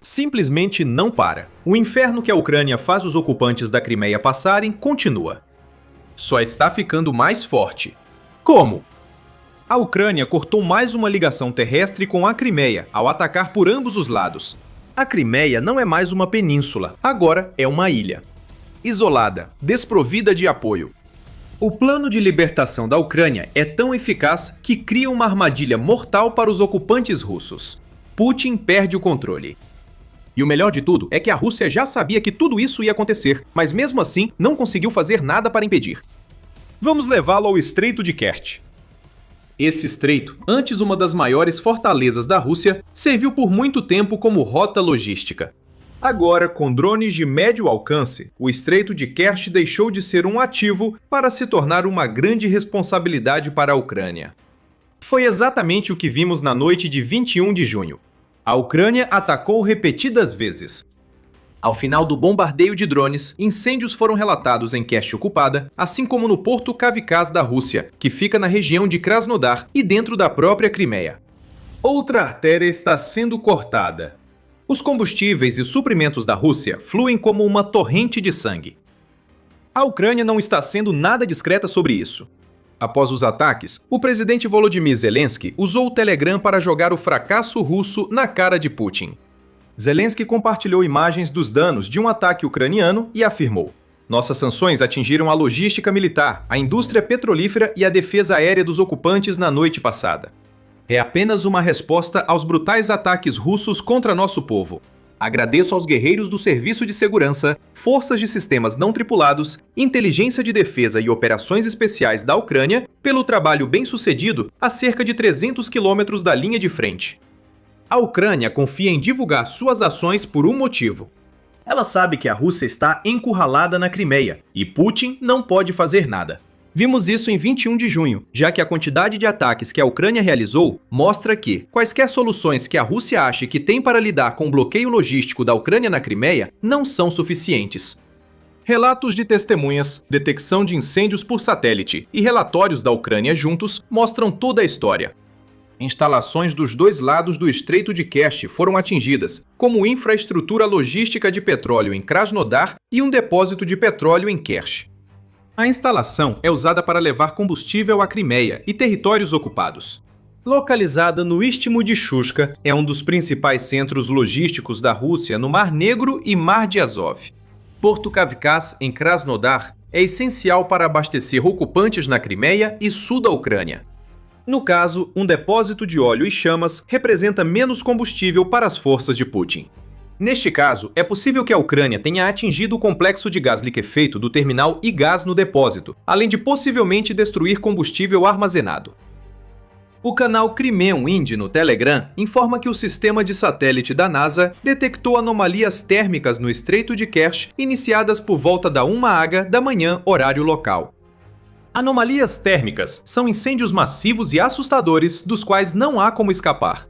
simplesmente não para. O inferno que a Ucrânia faz os ocupantes da Crimeia passarem continua. Só está ficando mais forte. Como? A Ucrânia cortou mais uma ligação terrestre com a Crimeia ao atacar por ambos os lados. A Crimeia não é mais uma península, agora é uma ilha. Isolada, desprovida de apoio. O plano de libertação da Ucrânia é tão eficaz que cria uma armadilha mortal para os ocupantes russos. Putin perde o controle. E o melhor de tudo é que a Rússia já sabia que tudo isso ia acontecer, mas mesmo assim não conseguiu fazer nada para impedir. Vamos levá-lo ao Estreito de Kerch. Esse estreito, antes uma das maiores fortalezas da Rússia, serviu por muito tempo como rota logística. Agora, com drones de médio alcance, o Estreito de Kerch deixou de ser um ativo para se tornar uma grande responsabilidade para a Ucrânia. Foi exatamente o que vimos na noite de 21 de junho. A Ucrânia atacou repetidas vezes. Ao final do bombardeio de drones, incêndios foram relatados em Kerch ocupada, assim como no porto Kavkaz da Rússia, que fica na região de Krasnodar e dentro da própria Crimeia. Outra artéria está sendo cortada. Os combustíveis e suprimentos da Rússia fluem como uma torrente de sangue. A Ucrânia não está sendo nada discreta sobre isso. Após os ataques, o presidente Volodymyr Zelensky usou o Telegram para jogar o fracasso russo na cara de Putin. Zelensky compartilhou imagens dos danos de um ataque ucraniano e afirmou: "Nossas sanções atingiram a logística militar, a indústria petrolífera e a defesa aérea dos ocupantes na noite passada. É apenas uma resposta aos brutais ataques russos contra nosso povo. Agradeço aos guerreiros do Serviço de Segurança, Forças de Sistemas Não Tripulados, Inteligência de Defesa e Operações Especiais da Ucrânia pelo trabalho bem-sucedido a cerca de 300 quilômetros da linha de frente." A Ucrânia confia em divulgar suas ações por um motivo. Ela sabe que a Rússia está encurralada na Crimeia e Putin não pode fazer nada. Vimos isso em 21 de junho, já que a quantidade de ataques que a Ucrânia realizou mostra que quaisquer soluções que a Rússia ache que tem para lidar com o bloqueio logístico da Ucrânia na Crimeia não são suficientes. Relatos de testemunhas, detecção de incêndios por satélite e relatórios da Ucrânia juntos mostram toda a história. Instalações dos dois lados do Estreito de Kerch foram atingidas, como infraestrutura logística de petróleo em Krasnodar e um depósito de petróleo em Kerch. A instalação é usada para levar combustível à Crimeia e territórios ocupados. Localizada no Istmo de Shushka, é um dos principais centros logísticos da Rússia no Mar Negro e Mar de Azov. Porto Kavkaz, em Krasnodar, é essencial para abastecer ocupantes na Crimeia e sul da Ucrânia. No caso, um depósito de óleo e chamas representa menos combustível para as forças de Putin. Neste caso, é possível que a Ucrânia tenha atingido o complexo de gás liquefeito do terminal e gás no depósito, além de possivelmente destruir combustível armazenado. O canal Crimean Wind no Telegram informa que o sistema de satélite da NASA detectou anomalias térmicas no Estreito de Kerch iniciadas por volta da 1h da manhã, horário local. Anomalias térmicas são incêndios massivos e assustadores dos quais não há como escapar.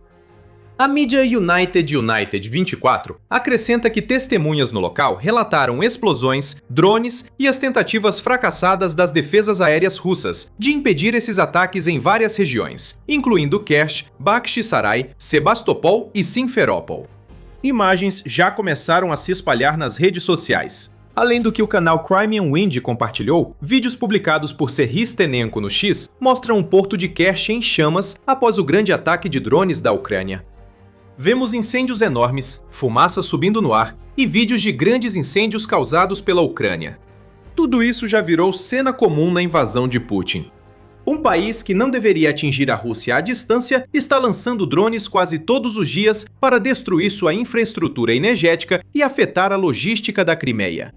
A mídia United 24 acrescenta que testemunhas no local relataram explosões, drones e as tentativas fracassadas das defesas aéreas russas de impedir esses ataques em várias regiões, incluindo Kerch, Bakhchisarai, Sebastopol e Simferopol. Imagens já começaram a se espalhar nas redes sociais. Além do que o canal Crimean Wind compartilhou, vídeos publicados por Serhiy Stenenko no X mostram um porto de Kerch em chamas após o grande ataque de drones da Ucrânia. Vemos incêndios enormes, fumaça subindo no ar e vídeos de grandes incêndios causados pela Ucrânia. Tudo isso já virou cena comum na invasão de Putin. Um país que não deveria atingir a Rússia à distância está lançando drones quase todos os dias para destruir sua infraestrutura energética e afetar a logística da Crimeia.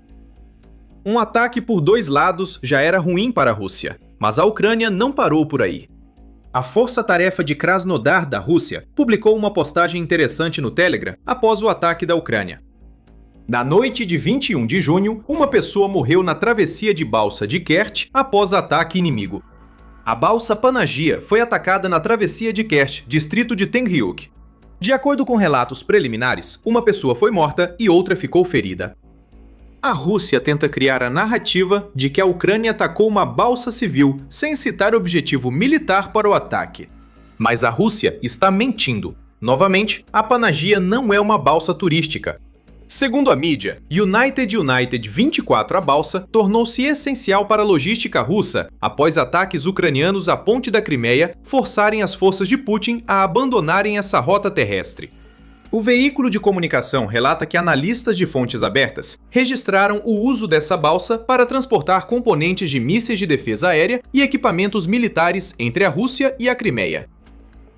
Um ataque por dois lados já era ruim para a Rússia, mas a Ucrânia não parou por aí. A Força-Tarefa de Krasnodar da Rússia publicou uma postagem interessante no Telegram após o ataque da Ucrânia. Na noite de 21 de junho, uma pessoa morreu na travessia de balsa de Kerch após ataque inimigo. A balsa Panagia foi atacada na travessia de Kerch, distrito de Tenryuk. De acordo com relatos preliminares, uma pessoa foi morta e outra ficou ferida. A Rússia tenta criar a narrativa de que a Ucrânia atacou uma balsa civil sem citar objetivo militar para o ataque. Mas a Rússia está mentindo. Novamente, a Panagia não é uma balsa turística. Segundo a mídia, United 24, a balsa, tornou-se essencial para a logística russa após ataques ucranianos à ponte da Crimeia forçarem as forças de Putin a abandonarem essa rota terrestre. O veículo de comunicação relata que analistas de fontes abertas registraram o uso dessa balsa para transportar componentes de mísseis de defesa aérea e equipamentos militares entre a Rússia e a Crimeia.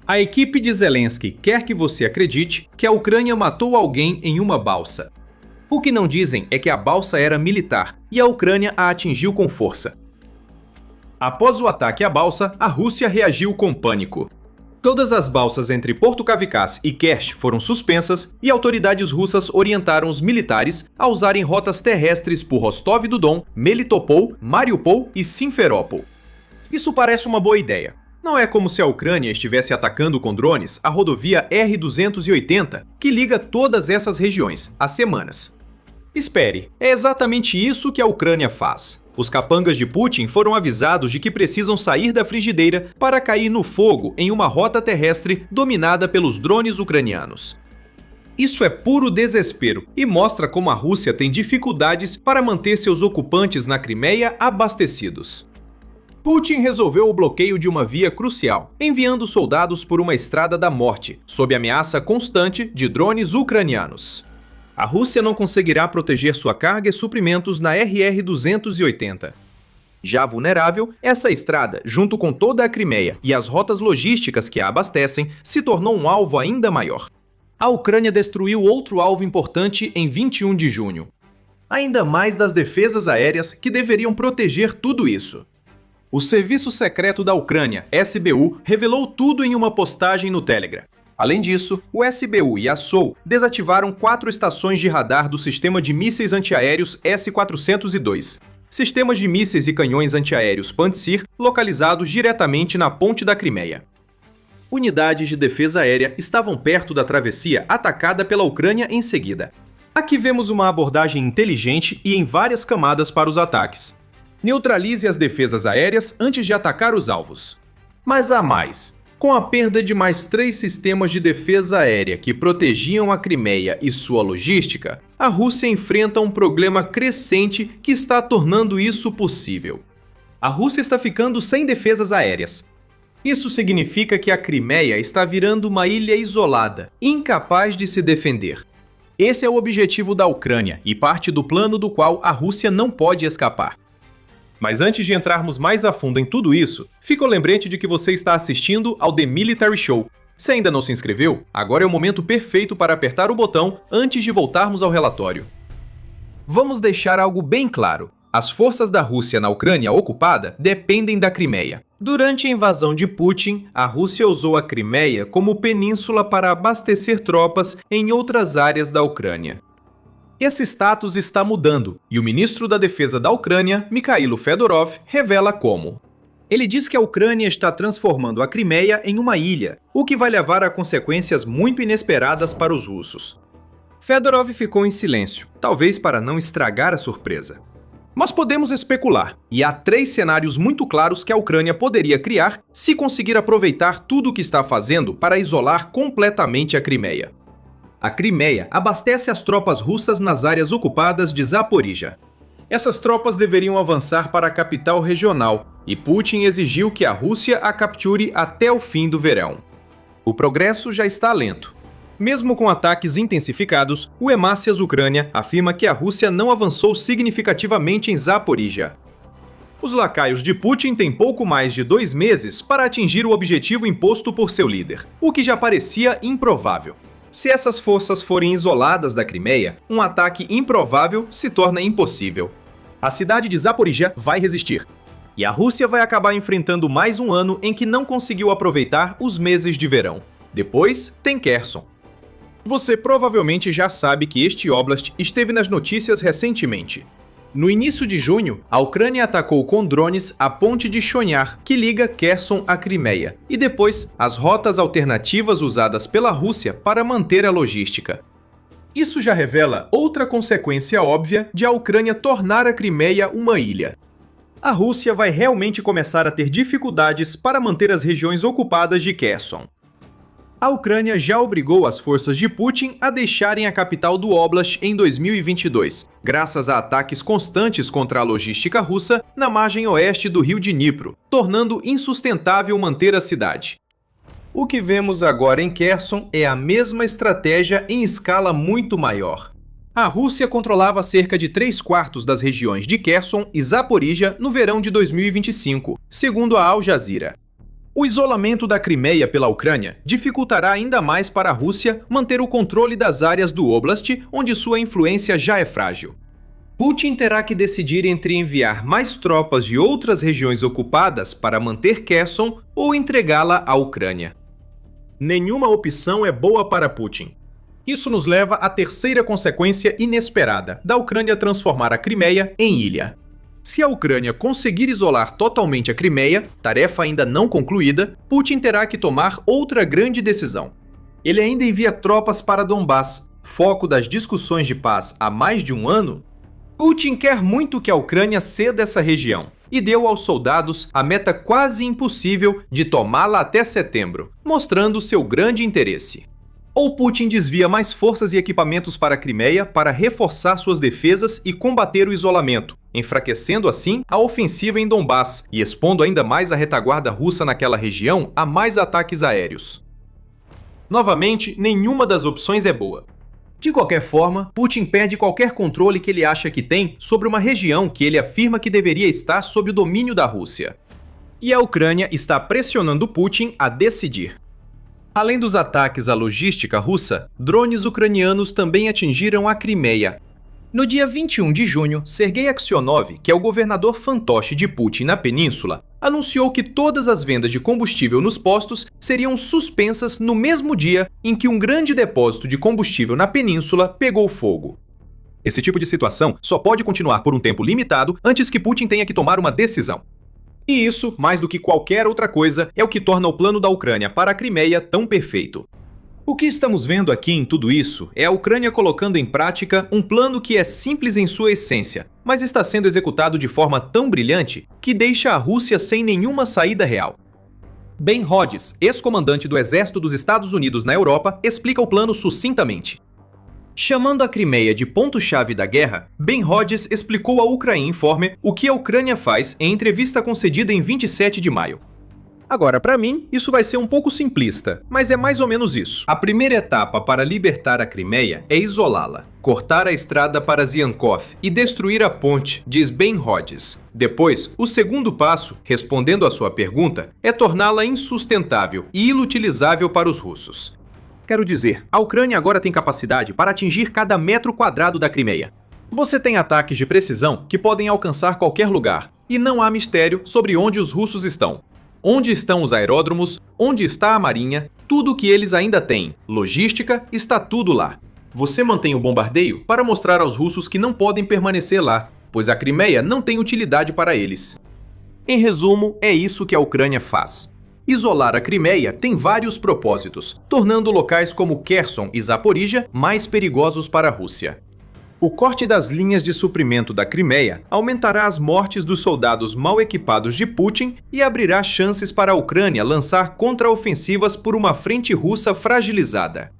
A equipe de Zelensky quer que você acredite que a Ucrânia matou alguém em uma balsa. O que não dizem é que a balsa era militar e a Ucrânia a atingiu com força. Após o ataque à balsa, a Rússia reagiu com pânico. Todas as balsas entre Porto Kavkaz e Kerch foram suspensas e autoridades russas orientaram os militares a usarem rotas terrestres por Rostov-do-Don, Melitopol, Mariupol e Simferópol. Isso parece uma boa ideia. Não é como se a Ucrânia estivesse atacando com drones a rodovia R-280, que liga todas essas regiões, há semanas. Espere, é exatamente isso que a Ucrânia faz. Os capangas de Putin foram avisados de que precisam sair da frigideira para cair no fogo em uma rota terrestre dominada pelos drones ucranianos. Isso é puro desespero e mostra como a Rússia tem dificuldades para manter seus ocupantes na Crimeia abastecidos. Putin resolveu o bloqueio de uma via crucial, enviando soldados por uma estrada da morte, sob ameaça constante de drones ucranianos. A Rússia não conseguirá proteger sua carga e suprimentos na RR-280. Já vulnerável, essa estrada, junto com toda a Crimeia e as rotas logísticas que a abastecem, se tornou um alvo ainda maior. A Ucrânia destruiu outro alvo importante em 21 de junho. Ainda mais das defesas aéreas que deveriam proteger tudo isso. O Serviço Secreto da Ucrânia, SBU, revelou tudo em uma postagem no Telegram. Além disso, o SBU e a SOU desativaram 4 estações de radar do sistema de mísseis antiaéreos S-402, sistemas de mísseis e canhões antiaéreos Pantsir localizados diretamente na ponte da Crimeia. Unidades de defesa aérea estavam perto da travessia atacada pela Ucrânia em seguida. Aqui vemos uma abordagem inteligente e em várias camadas para os ataques. Neutralize as defesas aéreas antes de atacar os alvos. Mas há mais. Com a perda de mais 3 sistemas de defesa aérea que protegiam a Crimeia e sua logística, a Rússia enfrenta um problema crescente que está tornando isso possível. A Rússia está ficando sem defesas aéreas. Isso significa que a Crimeia está virando uma ilha isolada, incapaz de se defender. Esse é o objetivo da Ucrânia e parte do plano do qual a Rússia não pode escapar. Mas antes de entrarmos mais a fundo em tudo isso, fica o lembrete de que você está assistindo ao The Military Show. Se ainda não se inscreveu, agora é o momento perfeito para apertar o botão antes de voltarmos ao relatório. Vamos deixar algo bem claro. As forças da Rússia na Ucrânia ocupada dependem da Crimeia. Durante a invasão de Putin, a Rússia usou a Crimeia como península para abastecer tropas em outras áreas da Ucrânia. Esse status está mudando, e o ministro da Defesa da Ucrânia, Mikhailo Fedorov, revela como. Ele diz que a Ucrânia está transformando a Crimeia em uma ilha, o que vai levar a consequências muito inesperadas para os russos. Fedorov ficou em silêncio, talvez para não estragar a surpresa. Mas podemos especular, e há 3 cenários muito claros que a Ucrânia poderia criar se conseguir aproveitar tudo o que está fazendo para isolar completamente a Crimeia. A Crimeia abastece as tropas russas nas áreas ocupadas de Zaporizhia. Essas tropas deveriam avançar para a capital regional, e Putin exigiu que a Rússia a capture até o fim do verão. O progresso já está lento. Mesmo com ataques intensificados, o Emassias Ucrânia afirma que a Rússia não avançou significativamente em Zaporizhia. Os lacaios de Putin têm pouco mais de 2 meses para atingir o objetivo imposto por seu líder, o que já parecia improvável. Se essas forças forem isoladas da Crimeia, um ataque improvável se torna impossível. A cidade de Zaporizhia vai resistir. E a Rússia vai acabar enfrentando mais um ano em que não conseguiu aproveitar os meses de verão. Depois, tem Kherson. Você provavelmente já sabe que este oblast esteve nas notícias recentemente. No início de junho, a Ucrânia atacou com drones a ponte de Chonyar, que liga Kherson à Crimeia, e depois as rotas alternativas usadas pela Rússia para manter a logística. Isso já revela outra consequência óbvia de a Ucrânia tornar a Crimeia uma ilha. A Rússia vai realmente começar a ter dificuldades para manter as regiões ocupadas de Kherson. A Ucrânia já obrigou as forças de Putin a deixarem a capital do Oblast em 2022, graças a ataques constantes contra a logística russa na margem oeste do rio Dnipro, tornando insustentável manter a cidade. O que vemos agora em Kherson é a mesma estratégia em escala muito maior. A Rússia controlava cerca de 3/4 das regiões de Kherson e Zaporíjia no verão de 2025, segundo a Al Jazeera. O isolamento da Crimeia pela Ucrânia dificultará ainda mais para a Rússia manter o controle das áreas do Oblast, onde sua influência já é frágil. Putin terá que decidir entre enviar mais tropas de outras regiões ocupadas para manter Kherson ou entregá-la à Ucrânia. Nenhuma opção é boa para Putin. Isso nos leva à terceira consequência inesperada da Ucrânia transformar a Crimeia em ilha. Se a Ucrânia conseguir isolar totalmente a Crimeia, tarefa ainda não concluída, Putin terá que tomar outra grande decisão. Ele ainda envia tropas para Donbass, foco das discussões de paz há mais de um ano. Putin quer muito que a Ucrânia ceda essa região e deu aos soldados a meta quase impossível de tomá-la até setembro, mostrando seu grande interesse. Ou Putin desvia mais forças e equipamentos para a Crimeia para reforçar suas defesas e combater o isolamento, enfraquecendo assim a ofensiva em Donbass e expondo ainda mais a retaguarda russa naquela região a mais ataques aéreos. Novamente, nenhuma das opções é boa. De qualquer forma, Putin perde qualquer controle que ele acha que tem sobre uma região que ele afirma que deveria estar sob o domínio da Rússia. E a Ucrânia está pressionando Putin a decidir. Além dos ataques à logística russa, drones ucranianos também atingiram a Crimeia. No dia 21 de junho, Sergei Aksionov, que é o governador fantoche de Putin na península, anunciou que todas as vendas de combustível nos postos seriam suspensas no mesmo dia em que um grande depósito de combustível na península pegou fogo. Esse tipo de situação só pode continuar por um tempo limitado antes que Putin tenha que tomar uma decisão. E isso, mais do que qualquer outra coisa, é o que torna o plano da Ucrânia para a Crimeia tão perfeito. O que estamos vendo aqui em tudo isso é a Ucrânia colocando em prática um plano que é simples em sua essência, mas está sendo executado de forma tão brilhante que deixa a Rússia sem nenhuma saída real. Ben Hodges, ex-comandante do Exército dos Estados Unidos na Europa, explica o plano sucintamente. Chamando a Crimeia de ponto-chave da guerra, Ben Hodges explicou ao Ukraine Informer o que a Ucrânia faz em entrevista concedida em 27 de maio. Agora, para mim, isso vai ser um pouco simplista, mas é mais ou menos isso. A primeira etapa para libertar a Crimeia é isolá-la, cortar a estrada para Ziankov e destruir a ponte, diz Ben Hodges. Depois, o segundo passo, respondendo à sua pergunta, é torná-la insustentável e inutilizável para os russos. Quero dizer, a Ucrânia agora tem capacidade para atingir cada metro quadrado da Crimeia. Você tem ataques de precisão que podem alcançar qualquer lugar, e não há mistério sobre onde os russos estão. Onde estão os aeródromos, onde está a marinha, tudo o que eles ainda têm, logística, está tudo lá. Você mantém o bombardeio para mostrar aos russos que não podem permanecer lá, pois a Crimeia não tem utilidade para eles. Em resumo, é isso que a Ucrânia faz. Isolar a Crimeia tem vários propósitos, tornando locais como Kherson e Zaporíjia mais perigosos para a Rússia. O corte das linhas de suprimento da Crimeia aumentará as mortes dos soldados mal equipados de Putin e abrirá chances para a Ucrânia lançar contraofensivas por uma frente russa fragilizada.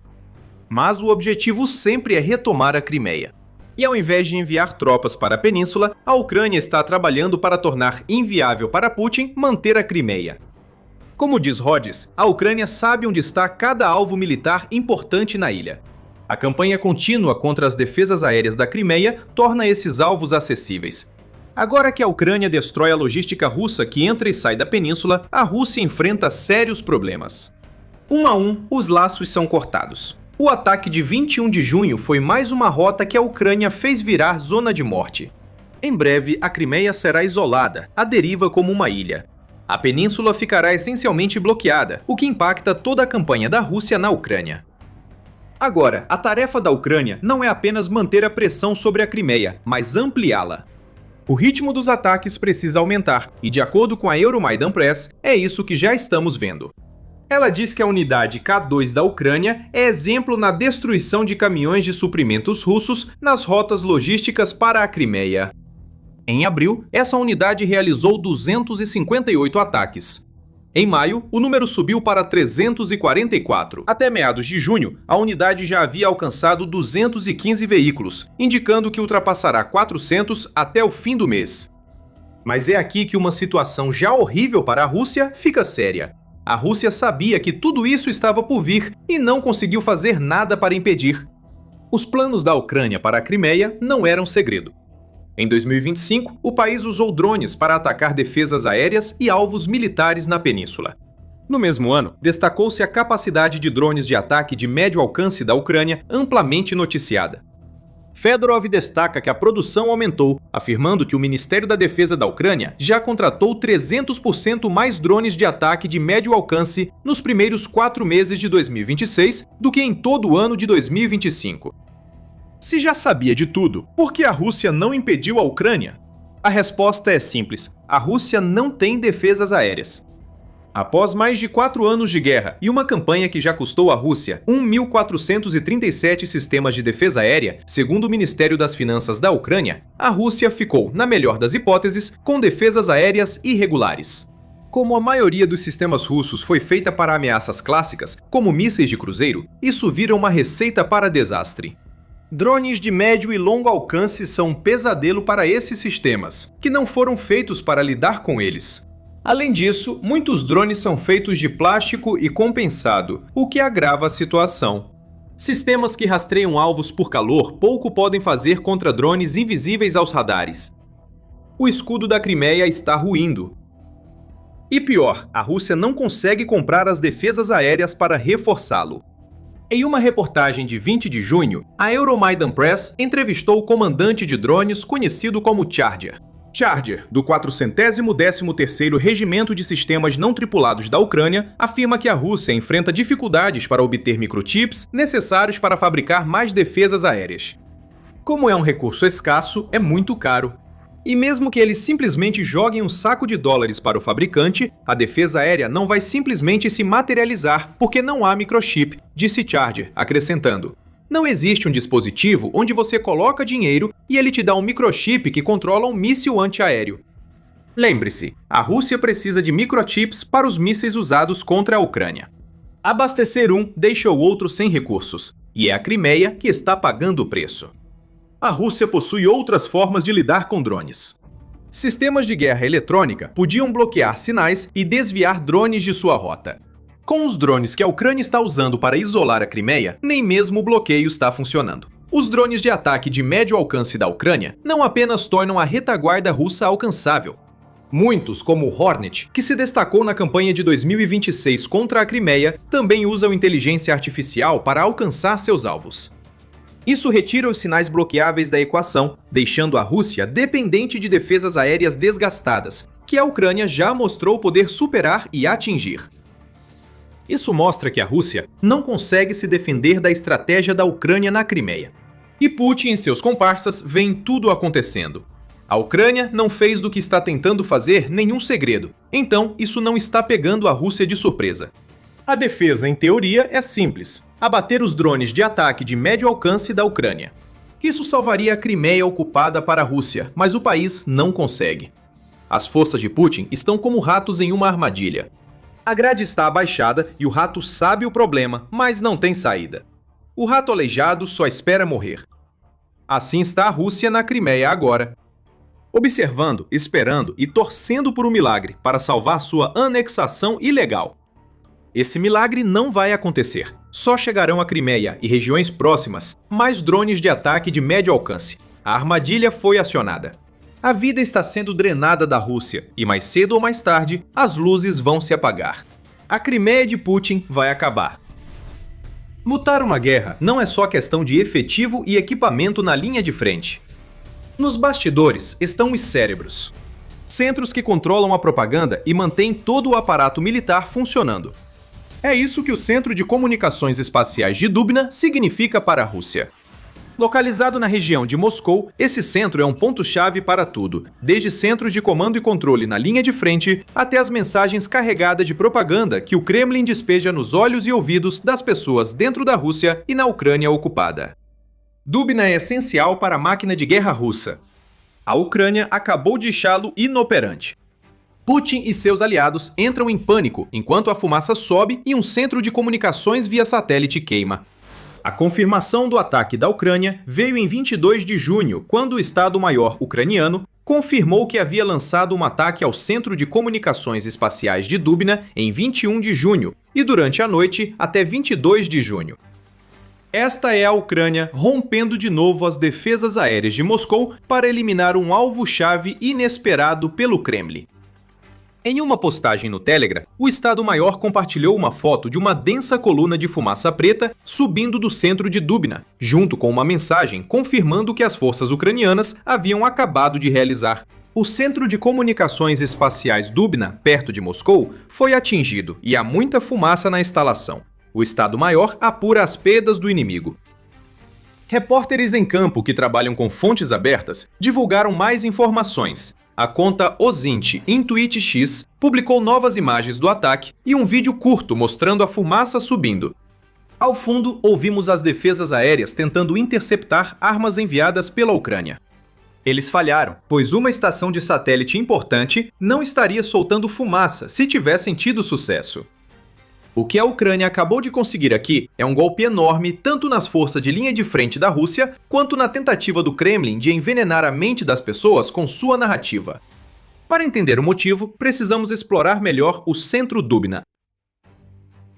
Mas o objetivo sempre é retomar a Crimeia. E ao invés de enviar tropas para a península, a Ucrânia está trabalhando para tornar inviável para Putin manter a Crimeia. Como diz Hodges, a Ucrânia sabe onde está cada alvo militar importante na ilha. A campanha contínua contra as defesas aéreas da Crimeia torna esses alvos acessíveis. Agora que a Ucrânia destrói a logística russa que entra e sai da península, a Rússia enfrenta sérios problemas. Um a um, os laços são cortados. O ataque de 21 de junho foi mais uma rota que a Ucrânia fez virar zona de morte. Em breve, a Crimeia será isolada, à deriva como uma ilha. A península ficará essencialmente bloqueada, o que impacta toda a campanha da Rússia na Ucrânia. Agora, a tarefa da Ucrânia não é apenas manter a pressão sobre a Crimeia, mas ampliá-la. O ritmo dos ataques precisa aumentar, e de acordo com a Euromaidan Press, é isso que já estamos vendo. Ela diz que a unidade K2 da Ucrânia é exemplo na destruição de caminhões de suprimentos russos nas rotas logísticas para a Crimeia. Em abril, essa unidade realizou 258 ataques. Em maio, o número subiu para 344. Até meados de junho, a unidade já havia alcançado 215 veículos, indicando que ultrapassará 400 até o fim do mês. Mas é aqui que uma situação já horrível para a Rússia fica séria. A Rússia sabia que tudo isso estava por vir e não conseguiu fazer nada para impedir. Os planos da Ucrânia para a Crimeia não eram segredo. Em 2025, o país usou drones para atacar defesas aéreas e alvos militares na península. No mesmo ano, destacou-se a capacidade de drones de ataque de médio alcance da Ucrânia, amplamente noticiada. Fedorov destaca que a produção aumentou, afirmando que o Ministério da Defesa da Ucrânia já contratou 300% mais drones de ataque de médio alcance nos primeiros 4 meses de 2026 do que em todo o ano de 2025. Se já sabia de tudo, por que a Rússia não impediu a Ucrânia? A resposta é simples: a Rússia não tem defesas aéreas. Após mais de 4 anos de guerra e uma campanha que já custou à Rússia 1.437 sistemas de defesa aérea, segundo o Ministério das Finanças da Ucrânia, a Rússia ficou, na melhor das hipóteses, com defesas aéreas irregulares. Como a maioria dos sistemas russos foi feita para ameaças clássicas, como mísseis de cruzeiro, isso vira uma receita para desastre. Drones de médio e longo alcance são um pesadelo para esses sistemas, que não foram feitos para lidar com eles. Além disso, muitos drones são feitos de plástico e compensado, o que agrava a situação. Sistemas que rastreiam alvos por calor pouco podem fazer contra drones invisíveis aos radares. O escudo da Crimeia está ruindo. E pior, a Rússia não consegue comprar as defesas aéreas para reforçá-lo. Em uma reportagem de 20 de junho, a Euromaidan Press entrevistou o comandante de drones conhecido como Charger. Charger, do 413º Regimento de Sistemas Não Tripulados da Ucrânia, afirma que a Rússia enfrenta dificuldades para obter microchips necessários para fabricar mais defesas aéreas. Como é um recurso escasso, é muito caro. E mesmo que eles simplesmente joguem um saco de dólares para o fabricante, a defesa aérea não vai simplesmente se materializar porque não há microchip, disse Charger, acrescentando: não existe um dispositivo onde você coloca dinheiro e ele te dá um microchip que controla um míssil antiaéreo. Lembre-se, a Rússia precisa de microchips para os mísseis usados contra a Ucrânia. Abastecer um deixa o outro sem recursos, e é a Crimeia que está pagando o preço. A Rússia possui outras formas de lidar com drones. Sistemas de guerra eletrônica podiam bloquear sinais e desviar drones de sua rota. Com os drones que a Ucrânia está usando para isolar a Crimeia, nem mesmo o bloqueio está funcionando. Os drones de ataque de médio alcance da Ucrânia não apenas tornam a retaguarda russa alcançável. Muitos, como o Hornet, que se destacou na campanha de 2026 contra a Crimeia, também usam inteligência artificial para alcançar seus alvos. Isso retira os sinais bloqueáveis da equação, deixando a Rússia dependente de defesas aéreas desgastadas, que a Ucrânia já mostrou poder superar e atingir. Isso mostra que a Rússia não consegue se defender da estratégia da Ucrânia na Crimeia. E Putin e seus comparsas veem tudo acontecendo. A Ucrânia não fez do que está tentando fazer nenhum segredo, então isso não está pegando a Rússia de surpresa. A defesa, em teoria, é simples: abater os drones de ataque de médio alcance da Ucrânia. Isso salvaria a Crimeia ocupada para a Rússia, mas o país não consegue. As forças de Putin estão como ratos em uma armadilha. A grade está abaixada e o rato sabe o problema, mas não tem saída. O rato aleijado só espera morrer. Assim está a Rússia na Crimeia agora. Observando, esperando e torcendo por um milagre para salvar sua anexação ilegal. Esse milagre não vai acontecer. Só chegarão à Crimeia e regiões próximas mais drones de ataque de médio alcance. A armadilha foi acionada. A vida está sendo drenada da Rússia e mais cedo ou mais tarde as luzes vão se apagar. A Crimeia de Putin vai acabar. Lutar uma guerra não é só questão de efetivo e equipamento na linha de frente. Nos bastidores estão os cérebros. Centros que controlam a propaganda e mantêm todo o aparato militar funcionando. É isso que o Centro de Comunicações Espaciais de Dubna significa para a Rússia. Localizado na região de Moscou, esse centro é um ponto-chave para tudo, desde centros de comando e controle na linha de frente até as mensagens carregadas de propaganda que o Kremlin despeja nos olhos e ouvidos das pessoas dentro da Rússia e na Ucrânia ocupada. Dubna é essencial para a máquina de guerra russa. A Ucrânia acabou de deixá-lo inoperante. Putin e seus aliados entram em pânico enquanto a fumaça sobe e um centro de comunicações via satélite queima. A confirmação do ataque da Ucrânia veio em 22 de junho, quando o Estado-Maior ucraniano confirmou que havia lançado um ataque ao Centro de Comunicações Espaciais de Dubna em 21 de junho e durante a noite até 22 de junho. Esta é a Ucrânia rompendo de novo as defesas aéreas de Moscou para eliminar um alvo-chave inesperado pelo Kremlin. Em uma postagem no Telegram, o Estado-Maior compartilhou uma foto de uma densa coluna de fumaça preta subindo do centro de Dubna, junto com uma mensagem confirmando que as forças ucranianas haviam acabado de realizar. O Centro de Comunicações Espaciais Dubna, perto de Moscou, foi atingido e há muita fumaça na instalação. O Estado-Maior apura as perdas do inimigo. Repórteres em campo que trabalham com fontes abertas divulgaram mais informações. A conta Ozint Intuit X publicou novas imagens do ataque e um vídeo curto mostrando a fumaça subindo. Ao fundo, ouvimos as defesas aéreas tentando interceptar armas enviadas pela Ucrânia. Eles falharam, pois uma estação de satélite importante não estaria soltando fumaça se tivessem tido sucesso. O que a Ucrânia acabou de conseguir aqui é um golpe enorme tanto nas forças de linha de frente da Rússia, quanto na tentativa do Kremlin de envenenar a mente das pessoas com sua narrativa. Para entender o motivo, precisamos explorar melhor o centro Dubna.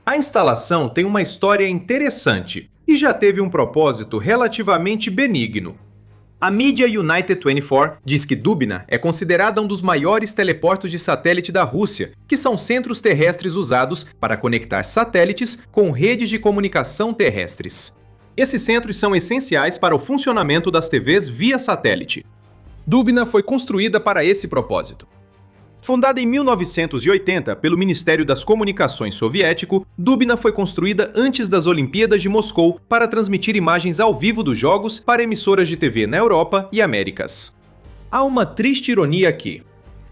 A instalação tem uma história interessante e já teve um propósito relativamente benigno. A mídia United 24 diz que Dubna é considerada um dos maiores teleportos de satélite da Rússia, que são centros terrestres usados para conectar satélites com redes de comunicação terrestres. Esses centros são essenciais para o funcionamento das TVs via satélite. Dubna foi construída para esse propósito. Fundada em 1980 pelo Ministério das Comunicações soviético, Dubna foi construída antes das Olimpíadas de Moscou para transmitir imagens ao vivo dos jogos para emissoras de TV na Europa e Américas. Há uma triste ironia aqui.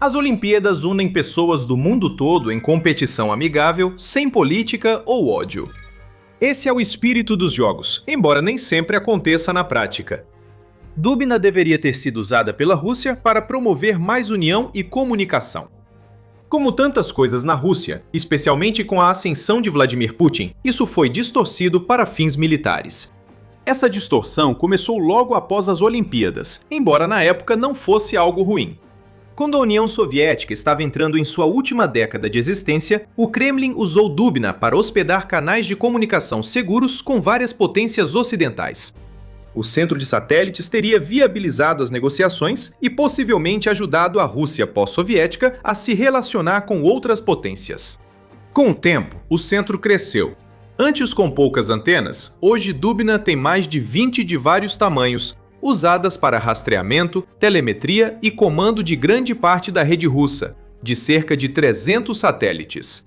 As Olimpíadas unem pessoas do mundo todo em competição amigável, sem política ou ódio. Esse é o espírito dos jogos, embora nem sempre aconteça na prática. Dubna deveria ter sido usada pela Rússia para promover mais união e comunicação. Como tantas coisas na Rússia, especialmente com a ascensão de Vladimir Putin, isso foi distorcido para fins militares. Essa distorção começou logo após as Olimpíadas, embora na época não fosse algo ruim. Quando a União Soviética estava entrando em sua última década de existência, o Kremlin usou Dubna para hospedar canais de comunicação seguros com várias potências ocidentais. O centro de satélites teria viabilizado as negociações e possivelmente ajudado a Rússia pós-soviética a se relacionar com outras potências. Com o tempo, o centro cresceu. Antes com poucas antenas, hoje Dubna tem mais de 20 de vários tamanhos, usadas para rastreamento, telemetria e comando de grande parte da rede russa, de cerca de 300 satélites.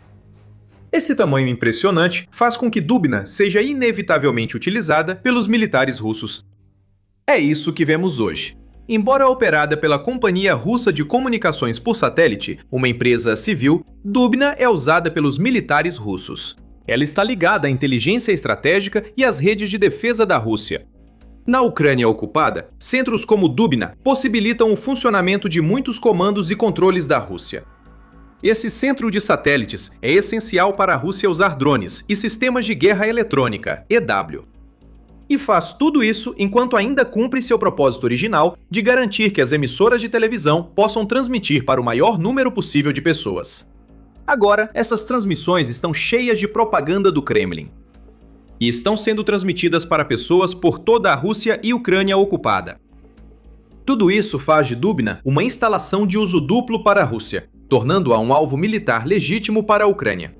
Esse tamanho impressionante faz com que Dubna seja inevitavelmente utilizada pelos militares russos. É isso que vemos hoje. Embora operada pela Companhia Russa de Comunicações por Satélite, uma empresa civil, Dubna é usada pelos militares russos. Ela está ligada à inteligência estratégica e às redes de defesa da Rússia. Na Ucrânia ocupada, centros como Dubna possibilitam o funcionamento de muitos comandos e controles da Rússia. Esse centro de satélites é essencial para a Rússia usar drones e sistemas de guerra eletrônica, EW. E faz tudo isso enquanto ainda cumpre seu propósito original de garantir que as emissoras de televisão possam transmitir para o maior número possível de pessoas. Agora, essas transmissões estão cheias de propaganda do Kremlin. E estão sendo transmitidas para pessoas por toda a Rússia e Ucrânia ocupada. Tudo isso faz de Dubna uma instalação de uso duplo para a Rússia, tornando-a um alvo militar legítimo para a Ucrânia.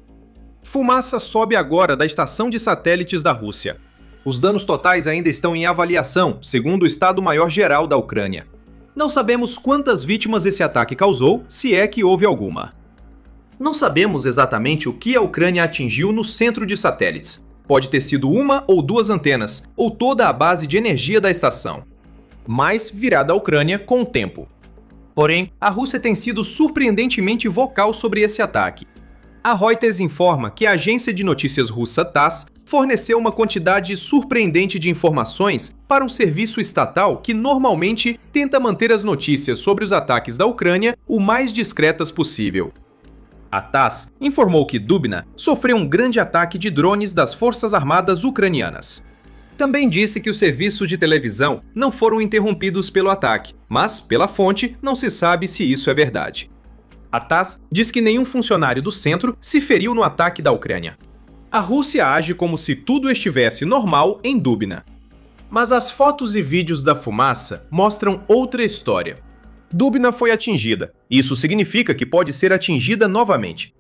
Fumaça sobe agora da estação de satélites da Rússia. Os danos totais ainda estão em avaliação, segundo o Estado-Maior-Geral da Ucrânia. Não sabemos quantas vítimas esse ataque causou, se é que houve alguma. Não sabemos exatamente o que a Ucrânia atingiu no centro de satélites. Pode ter sido uma ou duas antenas, ou toda a base de energia da estação. Mas virá da Ucrânia com o tempo. Porém, a Rússia tem sido surpreendentemente vocal sobre esse ataque. A Reuters informa que a agência de notícias russa TASS forneceu uma quantidade surpreendente de informações para um serviço estatal que normalmente tenta manter as notícias sobre os ataques da Ucrânia o mais discretas possível. A TASS informou que Dubna sofreu um grande ataque de drones das Forças Armadas ucranianas. Também disse que os serviços de televisão não foram interrompidos pelo ataque, mas, pela fonte, não se sabe se isso é verdade. A TASS diz que nenhum funcionário do centro se feriu no ataque da Ucrânia. A Rússia age como se tudo estivesse normal em Dubna. Mas as fotos e vídeos da fumaça mostram outra história. Dubna foi atingida. Isso significa que pode ser atingida novamente.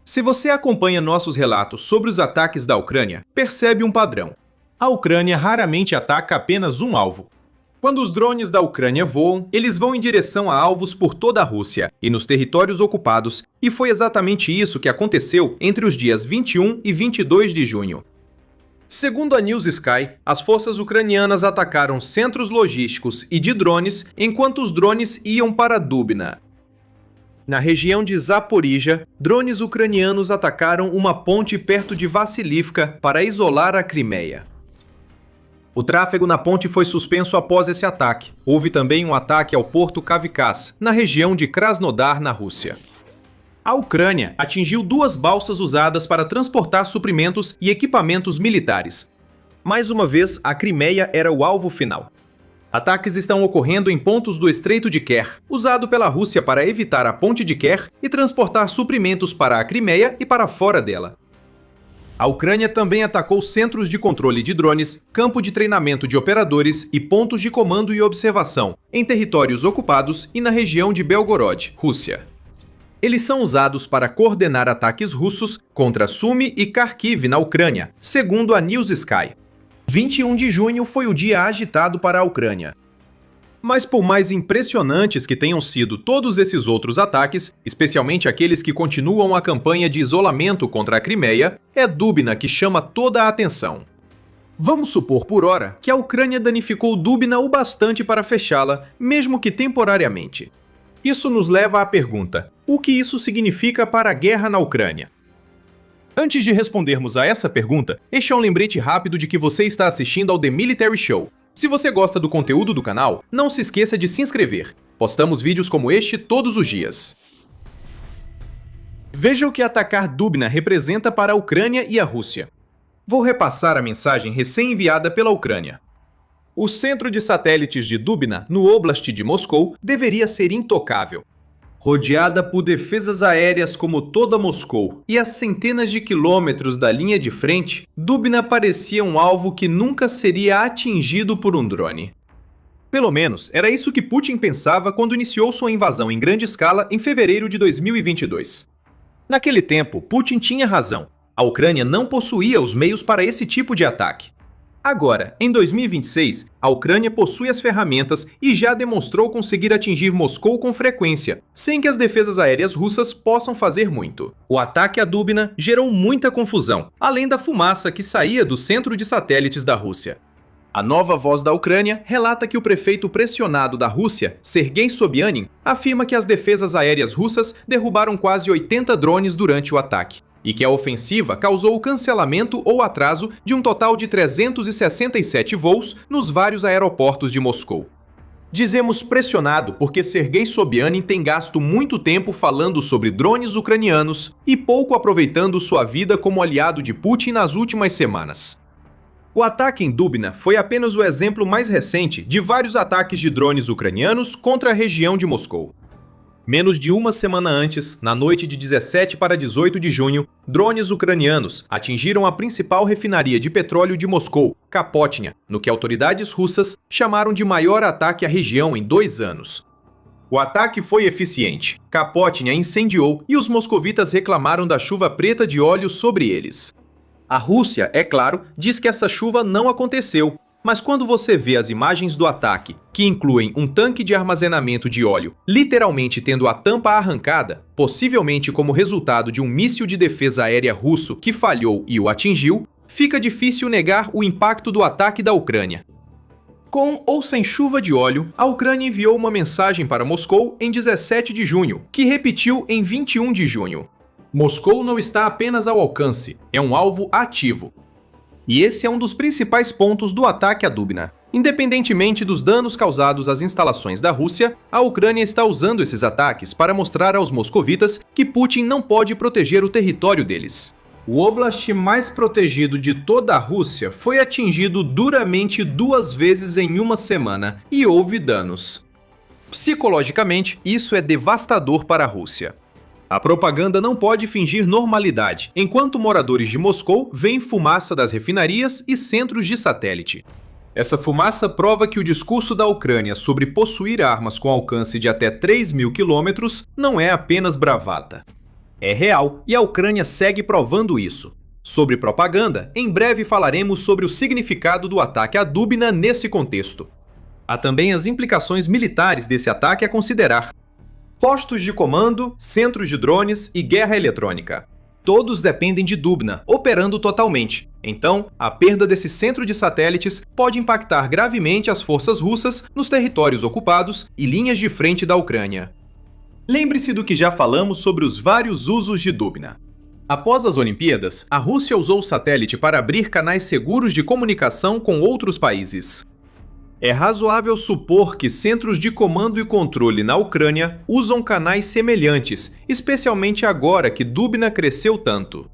Se você acompanha nossos relatos sobre os ataques da Ucrânia, percebe um padrão. A Ucrânia raramente ataca apenas um alvo. Quando os drones da Ucrânia voam, eles vão em direção a alvos por toda a Rússia e nos territórios ocupados, e foi exatamente isso que aconteceu entre os dias 21 e 22 de junho. Segundo a News Sky, as forças ucranianas atacaram centros logísticos e de drones enquanto os drones iam para Dubna. Na região de Zaporizhia, drones ucranianos atacaram uma ponte perto de Vassilivka para isolar a Crimeia. O tráfego na ponte foi suspenso após esse ataque. Houve também um ataque ao porto Kavkaz, na região de Krasnodar, na Rússia. A Ucrânia atingiu 2 balsas usadas para transportar suprimentos e equipamentos militares. Mais uma vez, a Crimeia era o alvo final. Ataques estão ocorrendo em pontos do Estreito de Kerch, usado pela Rússia para evitar a ponte de Kerch e transportar suprimentos para a Crimeia e para fora dela. A Ucrânia também atacou centros de controle de drones, campo de treinamento de operadores e pontos de comando e observação em territórios ocupados e na região de Belgorod, Rússia. Eles são usados para coordenar ataques russos contra Sumy e Kharkiv na Ucrânia, segundo a News Sky. 21 de junho foi o dia agitado para a Ucrânia. Mas por mais impressionantes que tenham sido todos esses outros ataques, especialmente aqueles que continuam a campanha de isolamento contra a Crimeia, é Dubna que chama toda a atenção. Vamos supor por hora que a Ucrânia danificou Dubna o bastante para fechá-la, mesmo que temporariamente. Isso nos leva à pergunta: o que isso significa para a guerra na Ucrânia? Antes de respondermos a essa pergunta, este é um lembrete rápido de que você está assistindo ao The Military Show. Se você gosta do conteúdo do canal, não se esqueça de se inscrever. Postamos vídeos como este todos os dias. Veja o que atacar Dubna representa para a Ucrânia e a Rússia. Vou repassar a mensagem recém-enviada pela Ucrânia. O centro de satélites de Dubna, no Oblast de Moscou, deveria ser intocável. Rodeada por defesas aéreas como toda Moscou e a centenas de quilômetros da linha de frente, Dubna parecia um alvo que nunca seria atingido por um drone. Pelo menos, era isso que Putin pensava quando iniciou sua invasão em grande escala em fevereiro de 2022. Naquele tempo, Putin tinha razão. A Ucrânia não possuía os meios para esse tipo de ataque. Agora, em 2026, a Ucrânia possui as ferramentas e já demonstrou conseguir atingir Moscou com frequência, sem que as defesas aéreas russas possam fazer muito. O ataque a Dubna gerou muita confusão, além da fumaça que saía do centro de satélites da Rússia. A Nova Voz da Ucrânia relata que o prefeito pressionado da Rússia, Sergei Sobyanin, afirma que as defesas aéreas russas derrubaram quase 80 drones durante o ataque, e que a ofensiva causou o cancelamento ou atraso de um total de 367 voos nos vários aeroportos de Moscou. Dizemos pressionado porque Sergei Sobyanin tem gasto muito tempo falando sobre drones ucranianos e pouco aproveitando sua vida como aliado de Putin nas últimas semanas. O ataque em Dubna foi apenas o exemplo mais recente de vários ataques de drones ucranianos contra a região de Moscou. Menos de uma semana antes, na noite de 17 para 18 de junho, drones ucranianos atingiram a principal refinaria de petróleo de Moscou, Kapotnia, no que autoridades russas chamaram de maior ataque à região em 2 anos. O ataque foi eficiente. Kapotnia incendiou e os moscovitas reclamaram da chuva preta de óleo sobre eles. A Rússia, é claro, diz que essa chuva não aconteceu. Mas quando você vê as imagens do ataque, que incluem um tanque de armazenamento de óleo literalmente tendo a tampa arrancada, possivelmente como resultado de um míssil de defesa aérea russo que falhou e o atingiu, fica difícil negar o impacto do ataque da Ucrânia. Com ou sem chuva de óleo, a Ucrânia enviou uma mensagem para Moscou em 17 de junho, que repetiu em 21 de junho. Moscou não está apenas ao alcance, é um alvo ativo. E esse é um dos principais pontos do ataque a Dubna. Independentemente dos danos causados às instalações da Rússia, a Ucrânia está usando esses ataques para mostrar aos moscovitas que Putin não pode proteger o território deles. O oblast mais protegido de toda a Rússia foi atingido duramente 2 vezes em uma semana e houve danos. Psicologicamente, isso é devastador para a Rússia. A propaganda não pode fingir normalidade, enquanto moradores de Moscou veem fumaça das refinarias e centros de satélite. Essa fumaça prova que o discurso da Ucrânia sobre possuir armas com alcance de até 3.000 quilômetros não é apenas bravata. É real e a Ucrânia segue provando isso. Sobre propaganda, em breve falaremos sobre o significado do ataque a Dubna nesse contexto. Há também as implicações militares desse ataque a considerar. Postos de comando, centros de drones e guerra eletrônica. Todos dependem de Dubna, operando totalmente. Então, a perda desse centro de satélites pode impactar gravemente as forças russas nos territórios ocupados e linhas de frente da Ucrânia. Lembre-se do que já falamos sobre os vários usos de Dubna. Após as Olimpíadas, a Rússia usou o satélite para abrir canais seguros de comunicação com outros países. É razoável supor que centros de comando e controle na Ucrânia usam canais semelhantes, especialmente agora que Dubna cresceu tanto.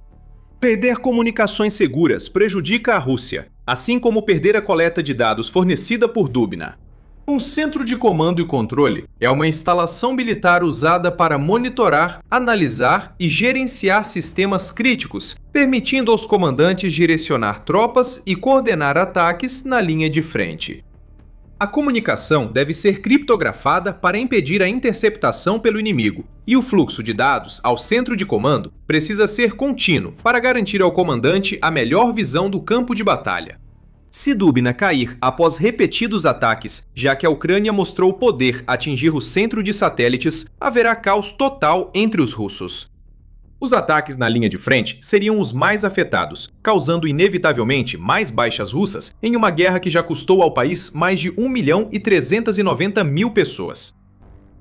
Perder comunicações seguras prejudica a Rússia, assim como perder a coleta de dados fornecida por Dubna. Um centro de comando e controle é uma instalação militar usada para monitorar, analisar e gerenciar sistemas críticos, permitindo aos comandantes direcionar tropas e coordenar ataques na linha de frente. A comunicação deve ser criptografada para impedir a interceptação pelo inimigo, e o fluxo de dados ao centro de comando precisa ser contínuo para garantir ao comandante a melhor visão do campo de batalha. Se Dubna cair após repetidos ataques, já que a Ucrânia mostrou poder atingir o centro de satélites, haverá caos total entre os russos. Os ataques na linha de frente seriam os mais afetados, causando inevitavelmente mais baixas russas em uma guerra que já custou ao país mais de 1.390.000 pessoas.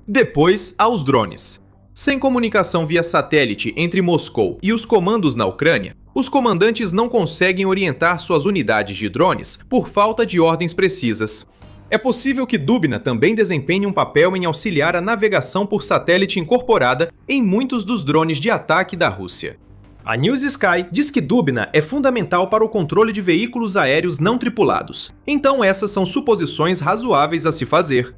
Depois, há os drones. Sem comunicação via satélite entre Moscou e os comandos na Ucrânia, os comandantes não conseguem orientar suas unidades de drones por falta de ordens precisas. É possível que Dubna também desempenhe um papel em auxiliar a navegação por satélite incorporada em muitos dos drones de ataque da Rússia. A News Sky diz que Dubna é fundamental para o controle de veículos aéreos não tripulados, então essas são suposições razoáveis a se fazer.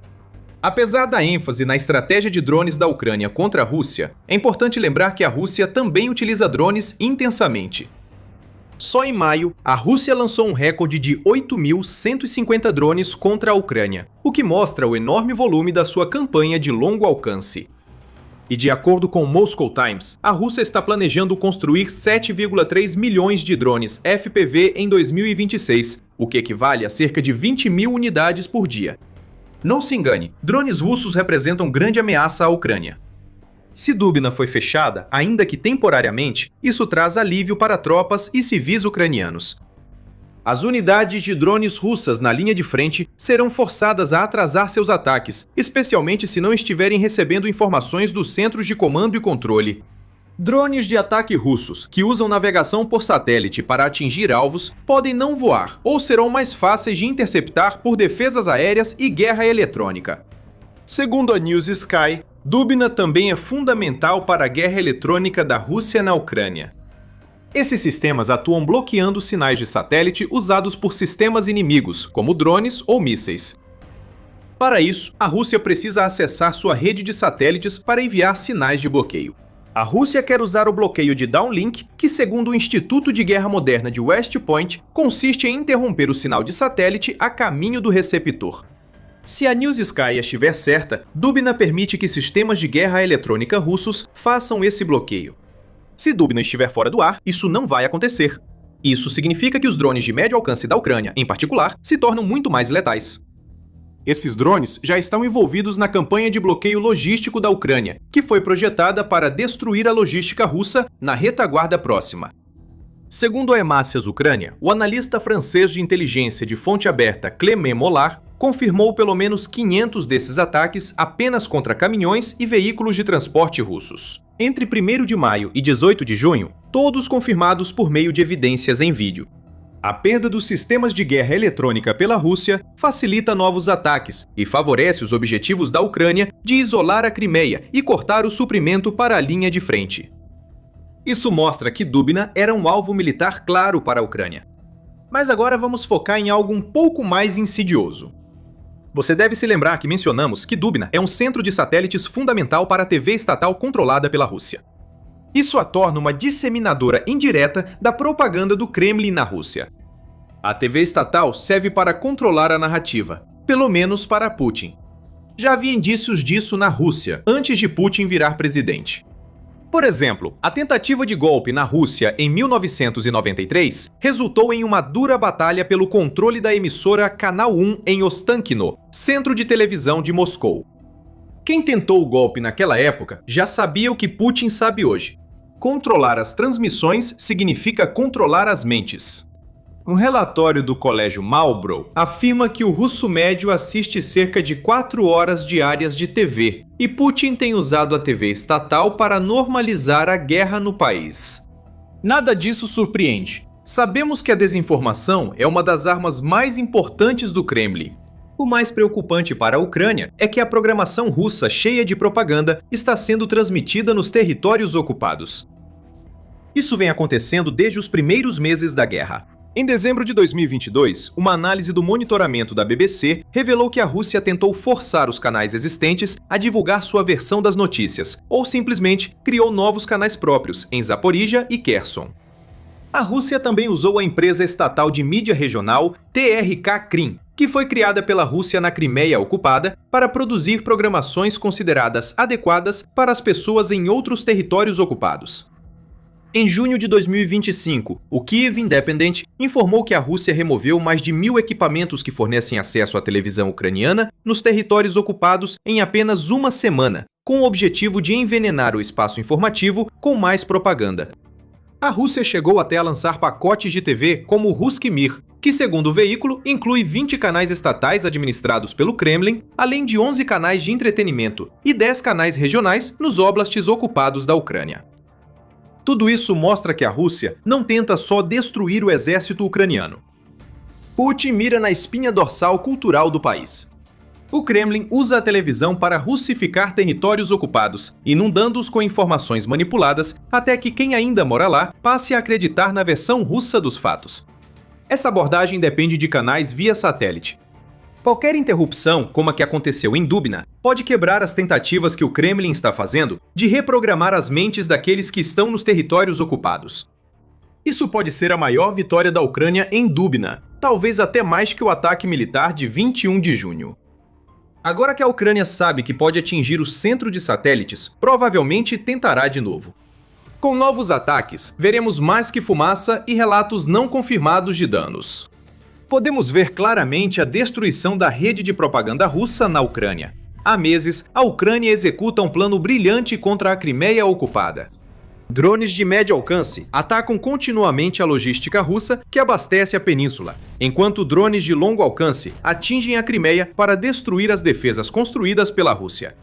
Apesar da ênfase na estratégia de drones da Ucrânia contra a Rússia, é importante lembrar que a Rússia também utiliza drones intensamente. Só em maio, a Rússia lançou um recorde de 8.150 drones contra a Ucrânia, o que mostra o enorme volume da sua campanha de longo alcance. E de acordo com o Moscow Times, a Rússia está planejando construir 7,3 milhões de drones FPV em 2026, o que equivale a cerca de 20.000 unidades por dia. Não se engane, drones russos representam grande ameaça à Ucrânia. Se Dubna foi fechada, ainda que temporariamente, isso traz alívio para tropas e civis ucranianos. As unidades de drones russas na linha de frente serão forçadas a atrasar seus ataques, especialmente se não estiverem recebendo informações dos centros de comando e controle. Drones de ataque russos, que usam navegação por satélite para atingir alvos, podem não voar ou serão mais fáceis de interceptar por defesas aéreas e guerra eletrônica. Segundo a News Sky, Dubna também é fundamental para a guerra eletrônica da Rússia na Ucrânia. Esses sistemas atuam bloqueando sinais de satélite usados por sistemas inimigos, como drones ou mísseis. Para isso, a Rússia precisa acessar sua rede de satélites para enviar sinais de bloqueio. A Rússia quer usar o bloqueio de downlink, que, segundo o Instituto de Guerra Moderna de West Point, consiste em interromper o sinal de satélite a caminho do receptor. Se a News Sky estiver certa, Dubna permite que sistemas de guerra eletrônica russos façam esse bloqueio. Se Dubna estiver fora do ar, isso não vai acontecer. Isso significa que os drones de médio alcance da Ucrânia, em particular, se tornam muito mais letais. Esses drones já estão envolvidos na campanha de bloqueio logístico da Ucrânia, que foi projetada para destruir a logística russa na retaguarda próxima. Segundo a Emacias Ucrânia, o analista francês de inteligência de fonte aberta Clément Mollard confirmou pelo menos 500 desses ataques apenas contra caminhões e veículos de transporte russos. Entre 1º de maio e 18 de junho, todos confirmados por meio de evidências em vídeo. A perda dos sistemas de guerra eletrônica pela Rússia facilita novos ataques e favorece os objetivos da Ucrânia de isolar a Crimeia e cortar o suprimento para a linha de frente. Isso mostra que Dubna era um alvo militar claro para a Ucrânia. Mas agora vamos focar em algo um pouco mais insidioso. Você deve se lembrar que mencionamos que Dubna é um centro de satélites fundamental para a TV estatal controlada pela Rússia. Isso a torna uma disseminadora indireta da propaganda do Kremlin na Rússia. A TV estatal serve para controlar a narrativa, pelo menos para Putin. Já havia indícios disso na Rússia, antes de Putin virar presidente. Por exemplo, a tentativa de golpe na Rússia em 1993 resultou em uma dura batalha pelo controle da emissora Canal 1 em Ostankino, centro de televisão de Moscou. Quem tentou o golpe naquela época já sabia o que Putin sabe hoje. Controlar as transmissões significa controlar as mentes. Um relatório do Colégio Marlborough afirma que o russo médio assiste cerca de 4 horas diárias de TV, e Putin tem usado a TV estatal para normalizar a guerra no país. Nada disso surpreende. Sabemos que a desinformação é uma das armas mais importantes do Kremlin. O mais preocupante para a Ucrânia é que a programação russa cheia de propaganda está sendo transmitida nos territórios ocupados. Isso vem acontecendo desde os primeiros meses da guerra. Em dezembro de 2022, uma análise do monitoramento da BBC revelou que a Rússia tentou forçar os canais existentes a divulgar sua versão das notícias, ou simplesmente criou novos canais próprios em Zaporizhia e Kherson. A Rússia também usou a empresa estatal de mídia regional TRK Krim, que foi criada pela Rússia na Crimeia ocupada para produzir programações consideradas adequadas para as pessoas em outros territórios ocupados. Em junho de 2025, o Kyiv Independent informou que a Rússia removeu mais de 1.000 equipamentos que fornecem acesso à televisão ucraniana nos territórios ocupados em apenas uma semana, com o objetivo de envenenar o espaço informativo com mais propaganda. A Rússia chegou até a lançar pacotes de TV como o Ruski Mir, que, segundo o veículo, inclui 20 canais estatais administrados pelo Kremlin, além de 11 canais de entretenimento e 10 canais regionais nos oblastes ocupados da Ucrânia. Tudo isso mostra que a Rússia não tenta só destruir o exército ucraniano. Putin mira na espinha dorsal cultural do país. O Kremlin usa a televisão para russificar territórios ocupados, inundando-os com informações manipuladas até que quem ainda mora lá passe a acreditar na versão russa dos fatos. Essa abordagem depende de canais via satélite. Qualquer interrupção, como a que aconteceu em Dubna, pode quebrar as tentativas que o Kremlin está fazendo de reprogramar as mentes daqueles que estão nos territórios ocupados. Isso pode ser a maior vitória da Ucrânia em Dubna, talvez até mais que o ataque militar de 21 de junho. Agora que a Ucrânia sabe que pode atingir o centro de satélites, provavelmente tentará de novo. Com novos ataques, veremos mais que fumaça e relatos não confirmados de danos. Podemos ver claramente a destruição da rede de propaganda russa na Ucrânia. Há meses, a Ucrânia executa um plano brilhante contra a Crimeia ocupada. Drones de médio alcance atacam continuamente a logística russa que abastece a península, enquanto drones de longo alcance atingem a Crimeia para destruir as defesas construídas pela Rússia.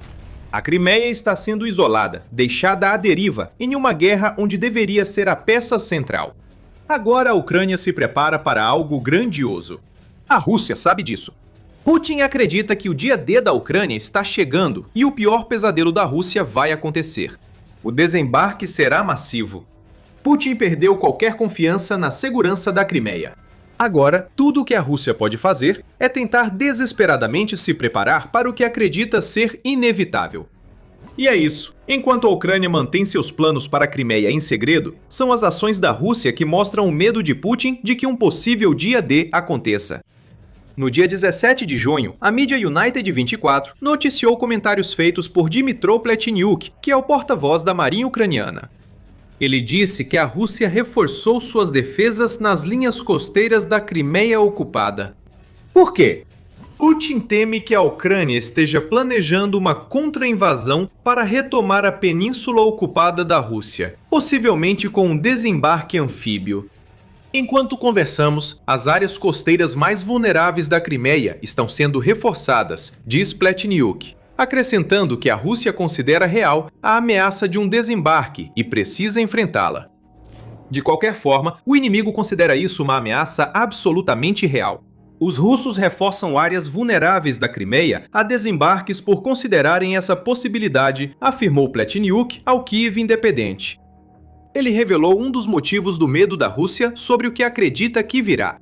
A Crimeia está sendo isolada, deixada à deriva, em uma guerra onde deveria ser a peça central. Agora a Ucrânia se prepara para algo grandioso. A Rússia sabe disso. Putin acredita que o dia D da Ucrânia está chegando e o pior pesadelo da Rússia vai acontecer. O desembarque será massivo. Putin perdeu qualquer confiança na segurança da Crimeia. Agora, tudo o que a Rússia pode fazer é tentar desesperadamente se preparar para o que acredita ser inevitável. E é isso. Enquanto a Ucrânia mantém seus planos para a Crimeia em segredo, são as ações da Rússia que mostram o medo de Putin de que um possível dia D aconteça. No dia 17 de junho, a mídia United 24 noticiou comentários feitos por Dmytro Pletnyuk, que é o porta-voz da Marinha Ucraniana. Ele disse que a Rússia reforçou suas defesas nas linhas costeiras da Crimeia ocupada. Por quê? Putin teme que a Ucrânia esteja planejando uma contra-invasão para retomar a península ocupada da Rússia, possivelmente com um desembarque anfíbio. Enquanto conversamos, as áreas costeiras mais vulneráveis da Crimeia estão sendo reforçadas, diz Pletnyuk, acrescentando que a Rússia considera real a ameaça de um desembarque e precisa enfrentá-la. De qualquer forma, o inimigo considera isso uma ameaça absolutamente real. Os russos reforçam áreas vulneráveis da Crimeia a desembarques por considerarem essa possibilidade, afirmou Pletnyuk ao Kyiv Independente. Ele revelou um dos motivos do medo da Rússia sobre o que acredita que virá.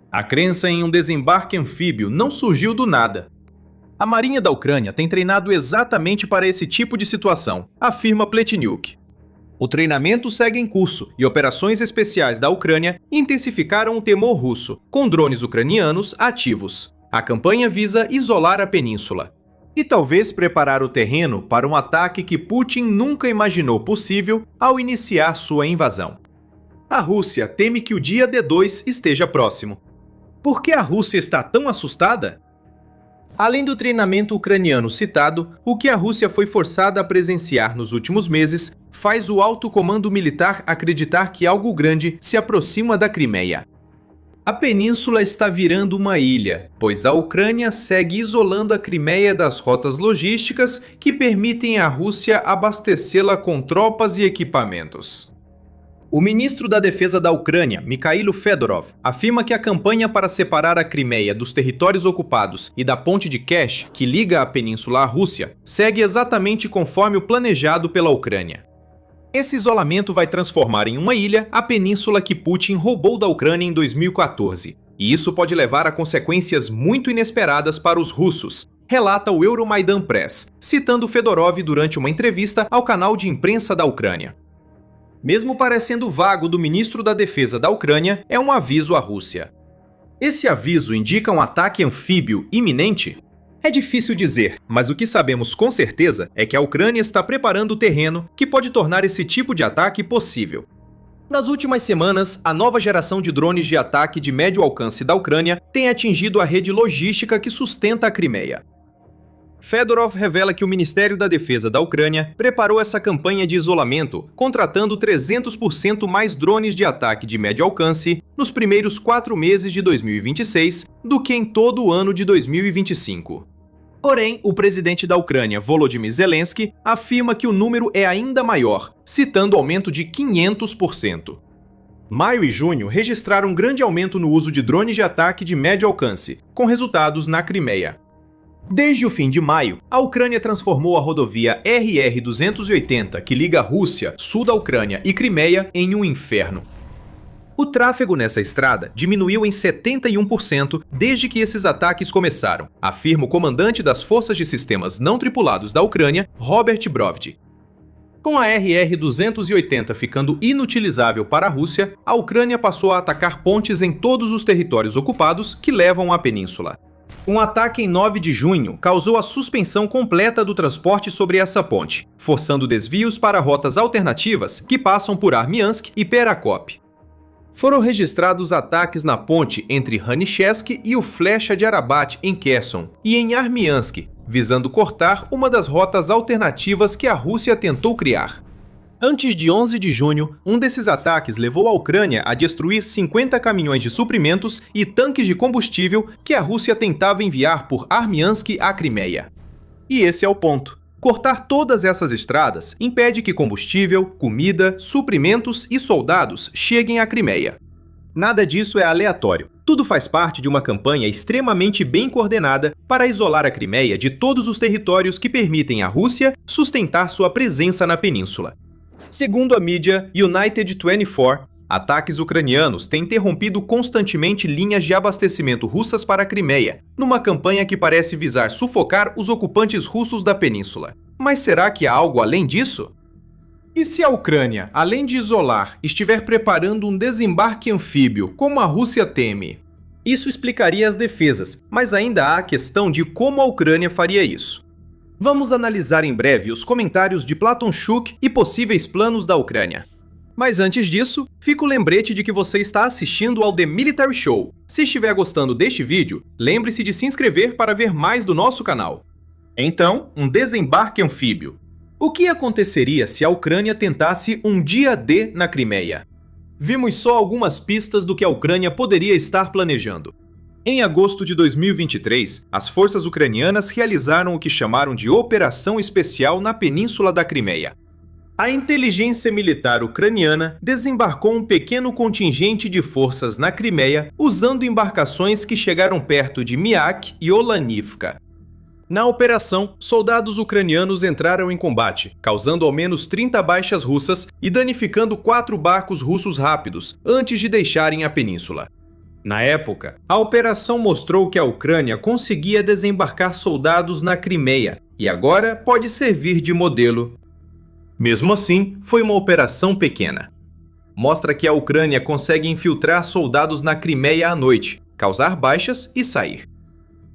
A crença em um desembarque anfíbio não surgiu do nada. A Marinha da Ucrânia tem treinado exatamente para esse tipo de situação, afirma Pletnyuk. O treinamento segue em curso e operações especiais da Ucrânia intensificaram o temor russo, com drones ucranianos ativos. A campanha visa isolar a península e talvez preparar o terreno para um ataque que Putin nunca imaginou possível ao iniciar sua invasão. A Rússia teme que o dia D2 esteja próximo. Por que a Rússia está tão assustada? Além do treinamento ucraniano citado, o que a Rússia foi forçada a presenciar nos últimos meses faz o alto comando militar acreditar que algo grande se aproxima da Crimeia. A península está virando uma ilha, pois a Ucrânia segue isolando a Crimeia das rotas logísticas que permitem à Rússia abastecê-la com tropas e equipamentos. O ministro da Defesa da Ucrânia, Mikhailo Fedorov, afirma que a campanha para separar a Crimeia dos territórios ocupados e da ponte de Kerch, que liga a península à Rússia, segue exatamente conforme o planejado pela Ucrânia. Esse isolamento vai transformar em uma ilha a península que Putin roubou da Ucrânia em 2014, e isso pode levar a consequências muito inesperadas para os russos, relata o Euromaidan Press, citando Fedorov durante uma entrevista ao canal de imprensa da Ucrânia. Mesmo parecendo vago do ministro da Defesa da Ucrânia, é um aviso à Rússia. Esse aviso indica um ataque anfíbio iminente? É difícil dizer, mas o que sabemos com certeza é que a Ucrânia está preparando o terreno que pode tornar esse tipo de ataque possível. Nas últimas semanas, a nova geração de drones de ataque de médio alcance da Ucrânia tem atingido a rede logística que sustenta a Crimeia. Fedorov revela que o Ministério da Defesa da Ucrânia preparou essa campanha de isolamento, contratando 300% mais drones de ataque de médio alcance nos primeiros 4 meses de 2026 do que em todo o ano de 2025. Porém, o presidente da Ucrânia, Volodymyr Zelensky, afirma que o número é ainda maior, citando aumento de 500%. Maio e junho registraram um grande aumento no uso de drones de ataque de médio alcance, com resultados na Crimeia. Desde o fim de maio, a Ucrânia transformou a rodovia RR-280, que liga a Rússia, sul da Ucrânia e Crimeia, em um inferno. O tráfego nessa estrada diminuiu em 71% desde que esses ataques começaram, afirma o comandante das Forças de Sistemas Não Tripulados da Ucrânia, Robert Brovdi. Com a RR-280 ficando inutilizável para a Rússia, a Ucrânia passou a atacar pontes em todos os territórios ocupados que levam à península. Um ataque em 9 de junho causou a suspensão completa do transporte sobre essa ponte, forçando desvios para rotas alternativas que passam por Armiansk e Perakop. Foram registrados ataques na ponte entre Hanichesk e o Flecha de Arabat em Kherson e em Armiansk, visando cortar uma das rotas alternativas que a Rússia tentou criar. Antes de 11 de junho, um desses ataques levou a Ucrânia a destruir 50 caminhões de suprimentos e tanques de combustível que a Rússia tentava enviar por Armiansk à Crimeia. E esse é o ponto. Cortar todas essas estradas impede que combustível, comida, suprimentos e soldados cheguem à Crimeia. Nada disso é aleatório. Tudo faz parte de uma campanha extremamente bem coordenada para isolar a Crimeia de todos os territórios que permitem à Rússia sustentar sua presença na península. Segundo a mídia United 24, ataques ucranianos têm interrompido constantemente linhas de abastecimento russas para a Crimeia, numa campanha que parece visar sufocar os ocupantes russos da península. Mas será que há algo além disso? E se a Ucrânia, além de isolar, estiver preparando um desembarque anfíbio, como a Rússia teme? Isso explicaria as defesas, mas ainda há a questão de como a Ucrânia faria isso. Vamos analisar em breve os comentários de Platonchuk e possíveis planos da Ucrânia. Mas antes disso, fica o lembrete de que você está assistindo ao The Military Show. Se estiver gostando deste vídeo, lembre-se de se inscrever para ver mais do nosso canal. Então, um desembarque anfíbio. O que aconteceria se a Ucrânia tentasse um dia D na Crimeia? Vimos só algumas pistas do que a Ucrânia poderia estar planejando. Em agosto de 2023, as forças ucranianas realizaram o que chamaram de Operação Especial na Península da Crimeia. A inteligência militar ucraniana desembarcou um pequeno contingente de forças na Crimeia usando embarcações que chegaram perto de Miak e Olanivka. Na operação, soldados ucranianos entraram em combate, causando ao menos 30 baixas russas e danificando 4 barcos russos rápidos antes de deixarem a península. Na época, a operação mostrou que a Ucrânia conseguia desembarcar soldados na Crimeia e agora pode servir de modelo. Mesmo assim, foi uma operação pequena. Mostra que a Ucrânia consegue infiltrar soldados na Crimeia à noite, causar baixas e sair.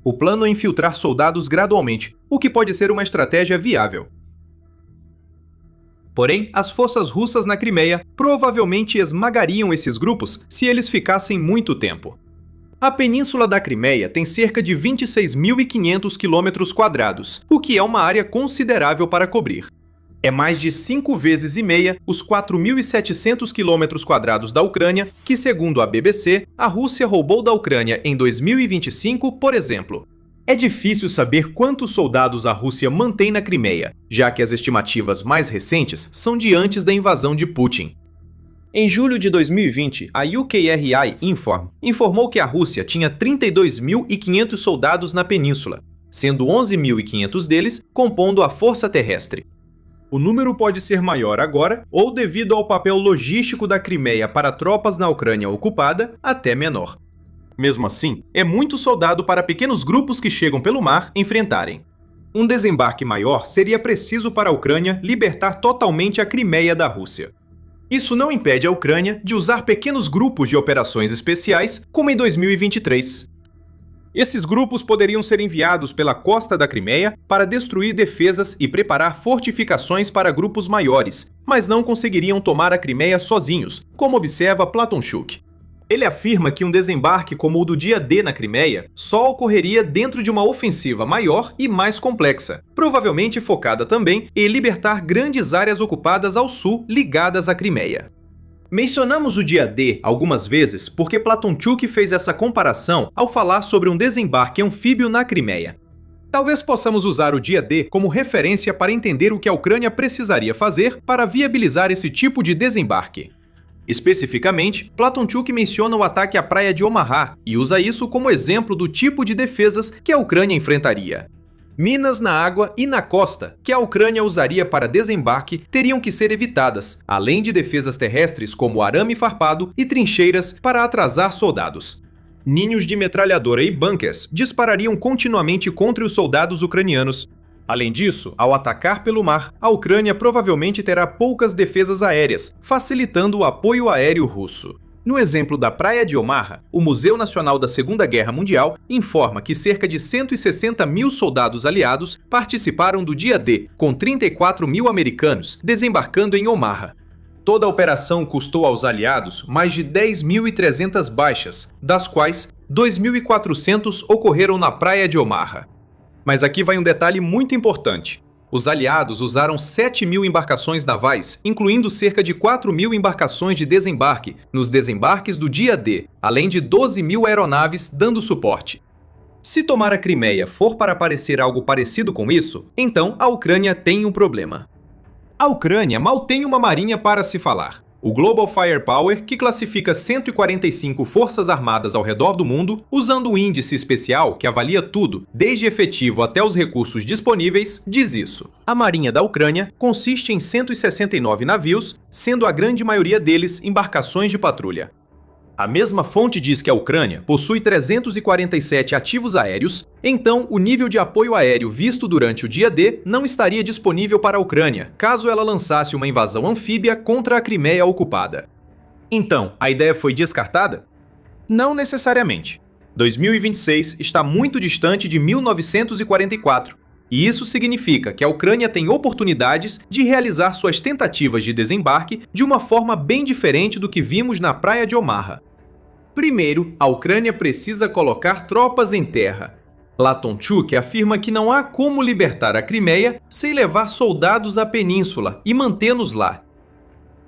O plano é infiltrar soldados gradualmente, o que pode ser uma estratégia viável. Porém, as forças russas na Crimeia provavelmente esmagariam esses grupos se eles ficassem muito tempo. A península da Crimeia tem cerca de 26.500 km², o que é uma área considerável para cobrir. É mais de 5 vezes e meia os 4.700 km² da Ucrânia, que, segundo a BBC, a Rússia roubou da Ucrânia em 2025, por exemplo. É difícil saber quantos soldados a Rússia mantém na Crimeia, já que as estimativas mais recentes são de antes da invasão de Putin. Em julho de 2020, a UKRI informou que a Rússia tinha 32.500 soldados na península, sendo 11.500 deles compondo a força terrestre. O número pode ser maior agora, ou devido ao papel logístico da Crimeia para tropas na Ucrânia ocupada, até menor. Mesmo assim, é muito soldado para pequenos grupos que chegam pelo mar enfrentarem. Um desembarque maior seria preciso para a Ucrânia libertar totalmente a Crimeia da Rússia. Isso não impede a Ucrânia de usar pequenos grupos de operações especiais, como em 2023. Esses grupos poderiam ser enviados pela costa da Crimeia para destruir defesas e preparar fortificações para grupos maiores, mas não conseguiriam tomar a Crimeia sozinhos, como observa Platonchuk. Ele afirma que um desembarque como o do dia D na Crimeia só ocorreria dentro de uma ofensiva maior e mais complexa, provavelmente focada também em libertar grandes áreas ocupadas ao sul ligadas à Crimeia. Mencionamos o dia D algumas vezes porque Platonchuk fez essa comparação ao falar sobre um desembarque anfíbio na Crimeia. Talvez possamos usar o dia D como referência para entender o que a Ucrânia precisaria fazer para viabilizar esse tipo de desembarque. Especificamente, Platonchuk menciona o ataque à praia de Omaha e usa isso como exemplo do tipo de defesas que a Ucrânia enfrentaria. Minas na água e na costa, que a Ucrânia usaria para desembarque, teriam que ser evitadas, além de defesas terrestres como arame farpado e trincheiras para atrasar soldados. Ninhos de metralhadora e bunkers disparariam continuamente contra os soldados ucranianos. Além disso, ao atacar pelo mar, a Ucrânia provavelmente terá poucas defesas aéreas, facilitando o apoio aéreo russo. No exemplo da praia de Omaha, o Museu Nacional da Segunda Guerra Mundial informa que cerca de 160 mil soldados aliados participaram do dia D, com 34 mil americanos desembarcando em Omaha. Toda a operação custou aos aliados mais de 10.300 baixas, das quais 2.400 ocorreram na praia de Omaha. Mas aqui vai um detalhe muito importante. Os aliados usaram 7.000 embarcações navais, incluindo cerca de 4.000 embarcações de desembarque, nos desembarques do dia D, além de 12.000 aeronaves dando suporte. Se tomar a Crimeia for para parecer algo parecido com isso, então a Ucrânia tem um problema. A Ucrânia mal tem uma marinha para se falar. O Global Firepower, que classifica 145 forças armadas ao redor do mundo, usando um índice especial que avalia tudo, desde efetivo até os recursos disponíveis, diz isso. A marinha da Ucrânia consiste em 169 navios, sendo a grande maioria deles embarcações de patrulha. A mesma fonte diz que a Ucrânia possui 347 ativos aéreos, então o nível de apoio aéreo visto durante o dia D não estaria disponível para a Ucrânia, caso ela lançasse uma invasão anfíbia contra a Crimeia ocupada. Então, a ideia foi descartada? Não necessariamente. 2026 está muito distante de 1944, e isso significa que a Ucrânia tem oportunidades de realizar suas tentativas de desembarque de uma forma bem diferente do que vimos na praia de Omaha. Primeiro, a Ucrânia precisa colocar tropas em terra. Platonchuk afirma que não há como libertar a Crimeia sem levar soldados à península e mantê-los lá.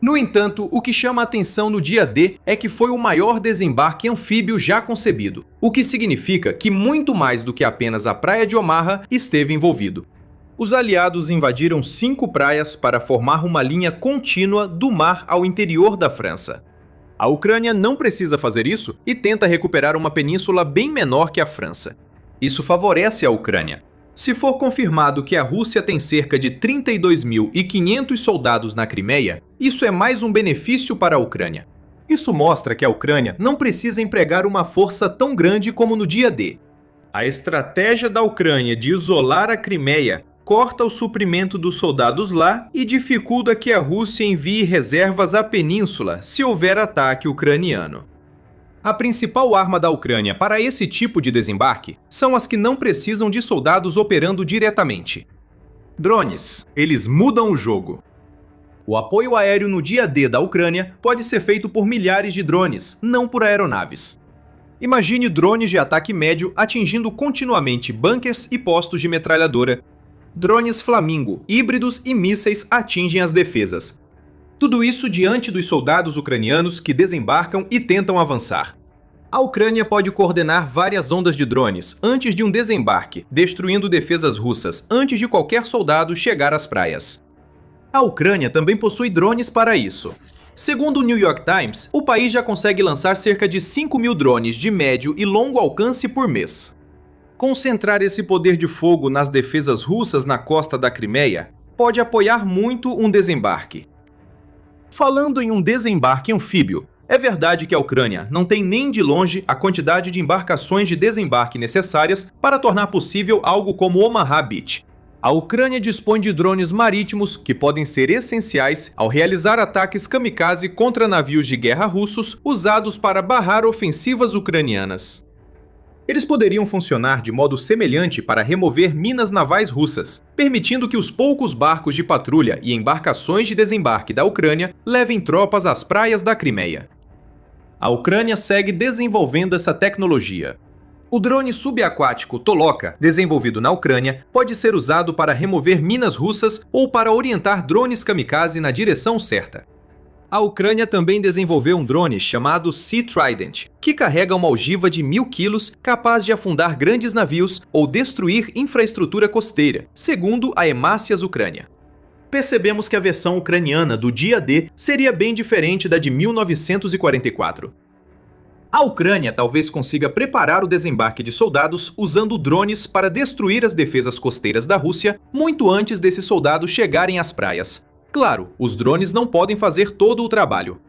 No entanto, o que chama a atenção no dia D é que foi o maior desembarque anfíbio já concebido, o que significa que muito mais do que apenas a praia de Omaha esteve envolvido. Os aliados invadiram 5 praias para formar uma linha contínua do mar ao interior da França. A Ucrânia não precisa fazer isso e tenta recuperar uma península bem menor que a França. Isso favorece a Ucrânia. Se for confirmado que a Rússia tem cerca de 32.500 soldados na Crimeia, isso é mais um benefício para a Ucrânia. Isso mostra que a Ucrânia não precisa empregar uma força tão grande como no dia D. A estratégia da Ucrânia de isolar a Crimeia corta o suprimento dos soldados lá e dificulta que a Rússia envie reservas à península se houver ataque ucraniano. A principal arma da Ucrânia para esse tipo de desembarque são as que não precisam de soldados operando diretamente. Drones. Eles mudam o jogo. O apoio aéreo no dia D da Ucrânia pode ser feito por milhares de drones, não por aeronaves. Imagine drones de ataque médio atingindo continuamente bunkers e postos de metralhadora. Drones Flamingo, híbridos e mísseis atingem as defesas. Tudo isso diante dos soldados ucranianos que desembarcam e tentam avançar. A Ucrânia pode coordenar várias ondas de drones antes de um desembarque, destruindo defesas russas antes de qualquer soldado chegar às praias. A Ucrânia também possui drones para isso. Segundo o New York Times, o país já consegue lançar cerca de 5.000 drones de médio e longo alcance por mês. Concentrar esse poder de fogo nas defesas russas na costa da Crimeia pode apoiar muito um desembarque. Falando em um desembarque anfíbio, é verdade que a Ucrânia não tem nem de longe a quantidade de embarcações de desembarque necessárias para tornar possível algo como Omaha Beach. A Ucrânia dispõe de drones marítimos que podem ser essenciais ao realizar ataques kamikaze contra navios de guerra russos usados para barrar ofensivas ucranianas. Eles poderiam funcionar de modo semelhante para remover minas navais russas, permitindo que os poucos barcos de patrulha e embarcações de desembarque da Ucrânia levem tropas às praias da Crimeia. A Ucrânia segue desenvolvendo essa tecnologia. O drone subaquático Toloka, desenvolvido na Ucrânia, pode ser usado para remover minas russas ou para orientar drones kamikaze na direção certa. A Ucrânia também desenvolveu um drone chamado Sea Trident, que carrega uma ogiva de 1.000 quilos capaz de afundar grandes navios ou destruir infraestrutura costeira, segundo a Emacias Ucrânia. Percebemos que a versão ucraniana do dia D seria bem diferente da de 1944. A Ucrânia talvez consiga preparar o desembarque de soldados usando drones para destruir as defesas costeiras da Rússia muito antes desses soldados chegarem às praias. Claro, os drones não podem fazer todo o trabalho.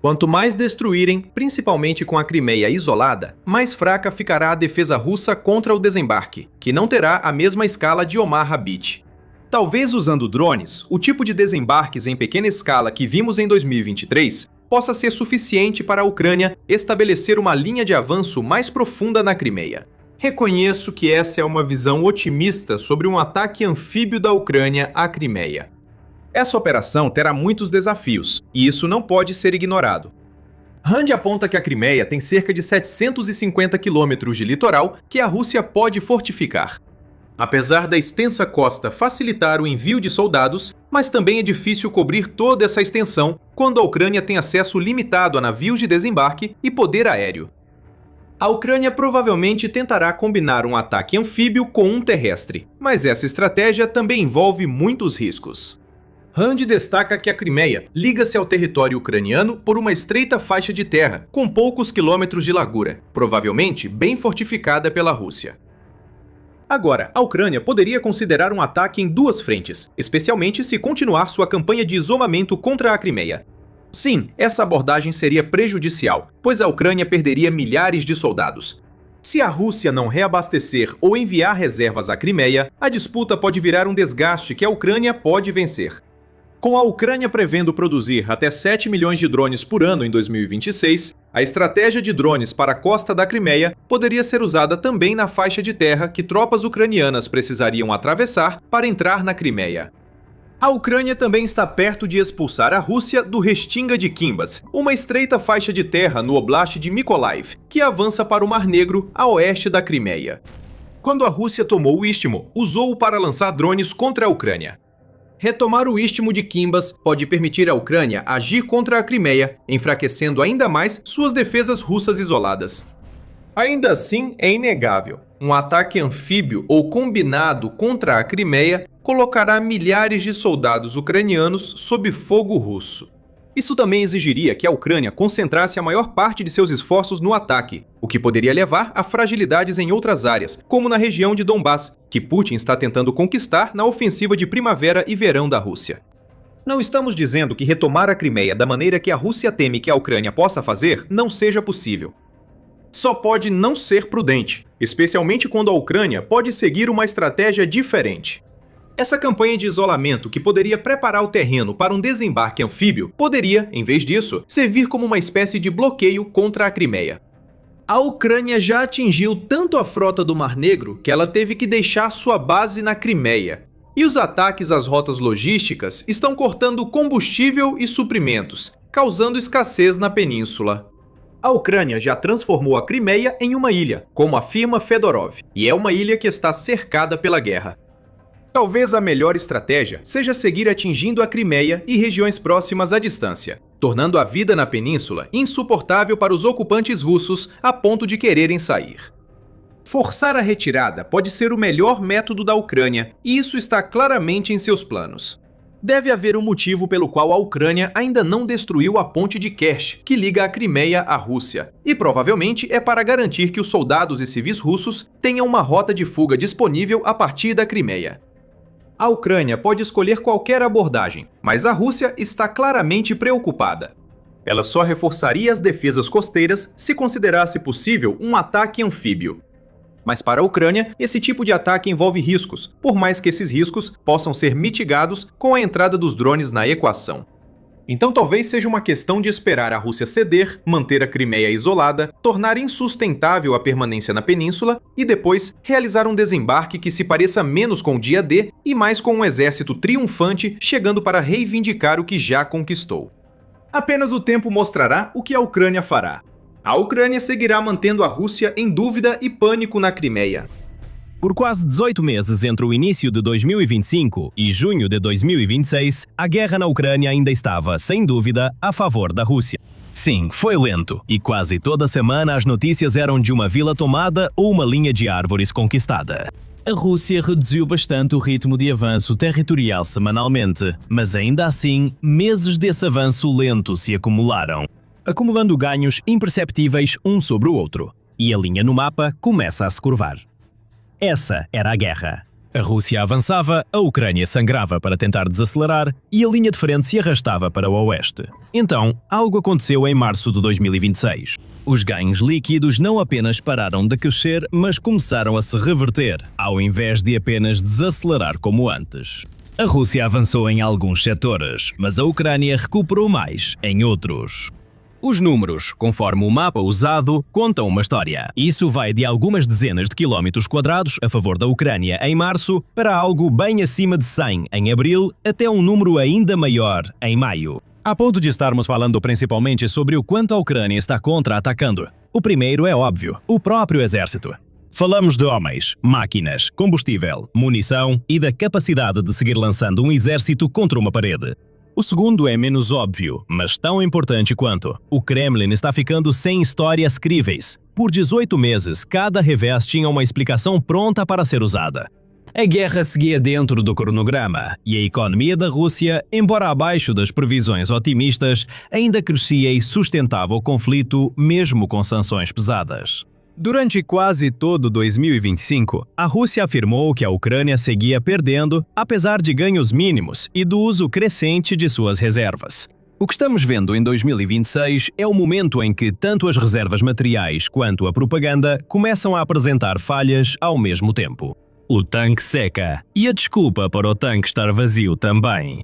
Quanto mais destruírem, principalmente com a Crimeia isolada, mais fraca ficará a defesa russa contra o desembarque, que não terá a mesma escala de Omaha Beach. Talvez usando drones, o tipo de desembarques em pequena escala que vimos em 2023 possa ser suficiente para a Ucrânia estabelecer uma linha de avanço mais profunda na Crimeia. Reconheço que essa é uma visão otimista sobre um ataque anfíbio da Ucrânia à Crimeia. Essa operação terá muitos desafios, e isso não pode ser ignorado. Rand aponta que a Crimeia tem cerca de 750 quilômetros de litoral que a Rússia pode fortificar. Apesar da extensa costa facilitar o envio de soldados, mas também é difícil cobrir toda essa extensão quando a Ucrânia tem acesso limitado a navios de desembarque e poder aéreo. A Ucrânia provavelmente tentará combinar um ataque anfíbio com um terrestre, mas essa estratégia também envolve muitos riscos. Rand destaca que a Crimeia liga-se ao território ucraniano por uma estreita faixa de terra, com poucos quilômetros de largura, provavelmente bem fortificada pela Rússia. Agora, a Ucrânia poderia considerar um ataque em duas frentes, especialmente se continuar sua campanha de isolamento contra a Crimeia. Sim, essa abordagem seria prejudicial, pois a Ucrânia perderia milhares de soldados. Se a Rússia não reabastecer ou enviar reservas à Crimeia, a disputa pode virar um desgaste que a Ucrânia pode vencer. Com a Ucrânia prevendo produzir até 7 milhões de drones por ano em 2026, a estratégia de drones para a costa da Crimeia poderia ser usada também na faixa de terra que tropas ucranianas precisariam atravessar para entrar na Crimeia. A Ucrânia também está perto de expulsar a Rússia do Restinga de Kimbas, uma estreita faixa de terra no Oblast de Mykolaiv, que avança para o Mar Negro a oeste da Crimeia. Quando a Rússia tomou o istmo, usou-o para lançar drones contra a Ucrânia. Retomar o istmo de Kimbas pode permitir à Ucrânia agir contra a Crimeia, enfraquecendo ainda mais suas defesas russas isoladas. Ainda assim, é inegável. Um ataque anfíbio ou combinado contra a Crimeia colocará milhares de soldados ucranianos sob fogo russo. Isso também exigiria que a Ucrânia concentrasse a maior parte de seus esforços no ataque, o que poderia levar a fragilidades em outras áreas, como na região de Donbás, que Putin está tentando conquistar na ofensiva de primavera e verão da Rússia. Não estamos dizendo que retomar a Crimeia da maneira que a Rússia teme que a Ucrânia possa fazer não seja possível. Só pode não ser prudente, especialmente quando a Ucrânia pode seguir uma estratégia diferente. Essa campanha de isolamento, que poderia preparar o terreno para um desembarque anfíbio, poderia, em vez disso, servir como uma espécie de bloqueio contra a Crimeia. A Ucrânia já atingiu tanto a frota do Mar Negro que ela teve que deixar sua base na Crimeia. E os ataques às rotas logísticas estão cortando combustível e suprimentos, causando escassez na península. A Ucrânia já transformou a Crimeia em uma ilha, como afirma Fedorov, e é uma ilha que está cercada pela guerra. Talvez a melhor estratégia seja seguir atingindo a Crimeia e regiões próximas à distância, tornando a vida na península insuportável para os ocupantes russos a ponto de quererem sair. Forçar a retirada pode ser o melhor método da Ucrânia, e isso está claramente em seus planos. Deve haver um motivo pelo qual a Ucrânia ainda não destruiu a ponte de Kerch, que liga a Crimeia à Rússia, e provavelmente é para garantir que os soldados e civis russos tenham uma rota de fuga disponível a partir da Crimeia. A Ucrânia pode escolher qualquer abordagem, mas a Rússia está claramente preocupada. Ela só reforçaria as defesas costeiras se considerasse possível um ataque anfíbio. Mas para a Ucrânia, esse tipo de ataque envolve riscos, por mais que esses riscos possam ser mitigados com a entrada dos drones na equação. Então talvez seja uma questão de esperar a Rússia ceder, manter a Crimeia isolada, tornar insustentável a permanência na península e depois realizar um desembarque que se pareça menos com o dia D e mais com um exército triunfante chegando para reivindicar o que já conquistou. Apenas o tempo mostrará o que a Ucrânia fará. A Ucrânia seguirá mantendo a Rússia em dúvida e pânico na Crimeia. Por quase 18 meses entre o início de 2025 e junho de 2026, a guerra na Ucrânia ainda estava, sem dúvida, a favor da Rússia. Sim, foi lento, e quase toda semana as notícias eram de uma vila tomada ou uma linha de árvores conquistada. A Rússia reduziu bastante o ritmo de avanço territorial semanalmente, mas ainda assim, meses desse avanço lento se acumularam, acumulando ganhos imperceptíveis um sobre o outro, e a linha no mapa começa a se curvar. Essa era a guerra. A Rússia avançava, a Ucrânia sangrava para tentar desacelerar e a linha de frente se arrastava para o oeste. Então, algo aconteceu em março de 2026. Os ganhos líquidos não apenas pararam de crescer, mas começaram a se reverter, ao invés de apenas desacelerar como antes. A Rússia avançou em alguns setores, mas a Ucrânia recuperou mais em outros. Os números, conforme o mapa usado, contam uma história. Isso vai de algumas dezenas de quilómetros quadrados a favor da Ucrânia em março para algo bem acima de 100 em abril, até um número ainda maior em maio. A ponto de estarmos falando principalmente sobre o quanto a Ucrânia está contra-atacando. O primeiro é óbvio, o próprio exército. Falamos de homens, máquinas, combustível, munição e da capacidade de seguir lançando um exército contra uma parede. O segundo é menos óbvio, mas tão importante quanto. O Kremlin está ficando sem histórias críveis. Por 18 meses, cada revés tinha uma explicação pronta para ser usada. A guerra seguia dentro do cronograma, e a economia da Rússia, embora abaixo das previsões otimistas, ainda crescia e sustentava o conflito, mesmo com sanções pesadas. Durante quase todo 2025, a Rússia afirmou que a Ucrânia seguia perdendo, apesar de ganhos mínimos e do uso crescente de suas reservas. O que estamos vendo em 2026 é o momento em que tanto as reservas materiais quanto a propaganda começam a apresentar falhas ao mesmo tempo. O tanque seca, e a desculpa para o tanque estar vazio também.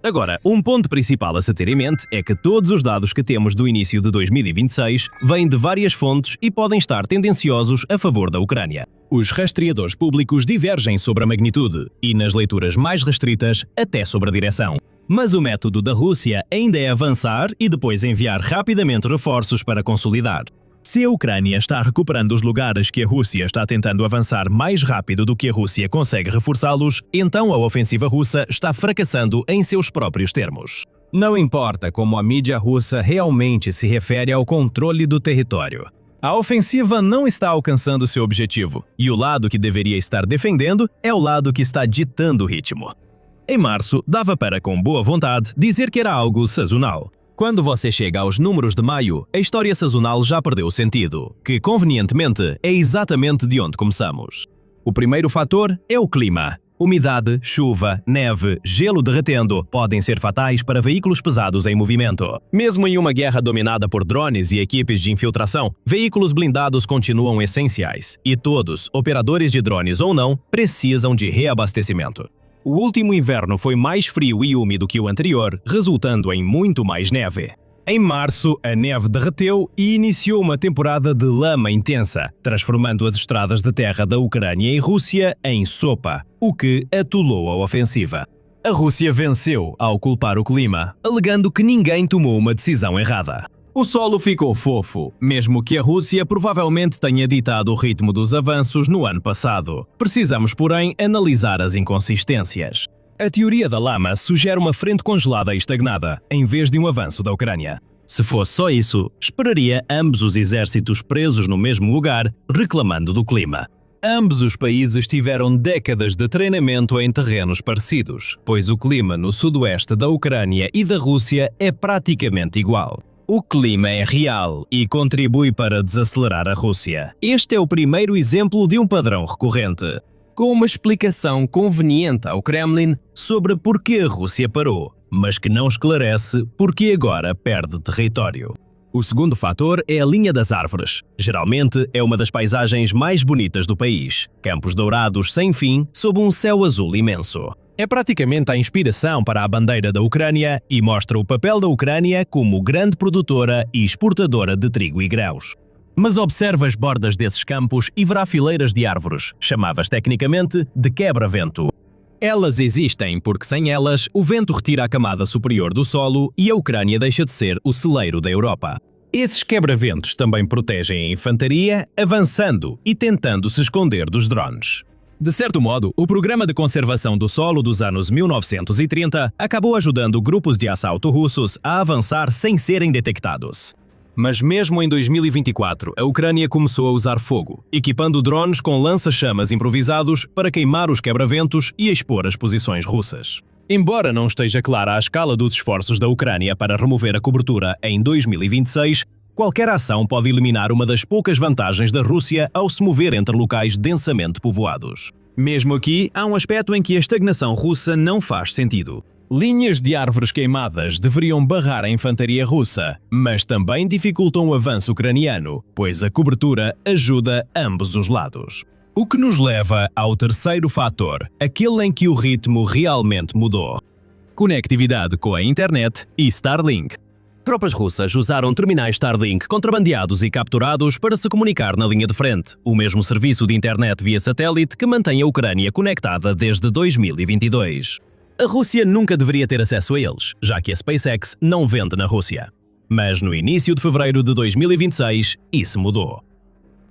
Agora, um ponto principal a se ter em mente é que todos os dados que temos do início de 2026 vêm de várias fontes e podem estar tendenciosos a favor da Ucrânia. Os rastreadores públicos divergem sobre a magnitude e, nas leituras mais restritas, até sobre a direção. Mas o método da Rússia ainda é avançar e depois enviar rapidamente reforços para consolidar. Se a Ucrânia está recuperando os lugares que a Rússia está tentando avançar mais rápido do que a Rússia consegue reforçá-los, então a ofensiva russa está fracassando em seus próprios termos. Não importa como a mídia russa realmente se refere ao controle do território. A ofensiva não está alcançando seu objetivo, e o lado que deveria estar defendendo é o lado que está ditando o ritmo. Em março, dava para, com boa vontade, dizer que era algo sazonal. Quando você chega aos números de maio, a história sazonal já perdeu o sentido, que, convenientemente, é exatamente de onde começamos. O primeiro fator é o clima. Umidade, chuva, neve, gelo derretendo podem ser fatais para veículos pesados em movimento. Mesmo em uma guerra dominada por drones e equipes de infiltração, veículos blindados continuam essenciais. E todos, operadores de drones ou não, precisam de reabastecimento. O último inverno foi mais frio e úmido que o anterior, resultando em muito mais neve. Em março, a neve derreteu e iniciou uma temporada de lama intensa, transformando as estradas de terra da Ucrânia e Rússia em sopa, o que atolou a ofensiva. A Rússia venceu ao culpar o clima, alegando que ninguém tomou uma decisão errada. O solo ficou fofo, mesmo que a Rússia provavelmente tenha ditado o ritmo dos avanços no ano passado. Precisamos, porém, analisar as inconsistências. A teoria da lama sugere uma frente congelada e estagnada, em vez de um avanço da Ucrânia. Se fosse só isso, esperaria ambos os exércitos presos no mesmo lugar, reclamando do clima. Ambos os países tiveram décadas de treinamento em terrenos parecidos, pois o clima no sudoeste da Ucrânia e da Rússia é praticamente igual. O clima é real e contribui para desacelerar a Rússia. Este é o primeiro exemplo de um padrão recorrente, com uma explicação conveniente ao Kremlin sobre por que a Rússia parou, mas que não esclarece por que agora perde território. O segundo fator é a linha das árvores. Geralmente é uma das paisagens mais bonitas do país. Campos dourados sem fim sob um céu azul imenso. É praticamente a inspiração para a bandeira da Ucrânia e mostra o papel da Ucrânia como grande produtora e exportadora de trigo e grãos. Mas observa as bordas desses campos e verá fileiras de árvores, chamadas tecnicamente de quebra-vento. Elas existem porque sem elas o vento retira a camada superior do solo e a Ucrânia deixa de ser o celeiro da Europa. Esses quebra-ventos também protegem a infantaria, avançando e tentando se esconder dos drones. De certo modo, o programa de conservação do solo dos anos 1930 acabou ajudando grupos de assalto russos a avançar sem serem detectados. Mas mesmo em 2024, a Ucrânia começou a usar fogo, equipando drones com lança-chamas improvisados para queimar os quebra-ventos e expor as posições russas. Embora não esteja clara a escala dos esforços da Ucrânia para remover a cobertura em 2026, qualquer ação pode eliminar uma das poucas vantagens da Rússia ao se mover entre locais densamente povoados. Mesmo aqui, há um aspecto em que a estagnação russa não faz sentido. Linhas de árvores queimadas deveriam barrar a infantaria russa, mas também dificultam o avanço ucraniano, pois a cobertura ajuda ambos os lados. O que nos leva ao terceiro fator, aquele em que o ritmo realmente mudou. Conectividade com a internet e Starlink. Tropas russas usaram terminais Starlink contrabandeados e capturados para se comunicar na linha de frente, o mesmo serviço de internet via satélite que mantém a Ucrânia conectada desde 2022. A Rússia nunca deveria ter acesso a eles, já que a SpaceX não vende na Rússia. Mas no início de fevereiro de 2026, isso mudou.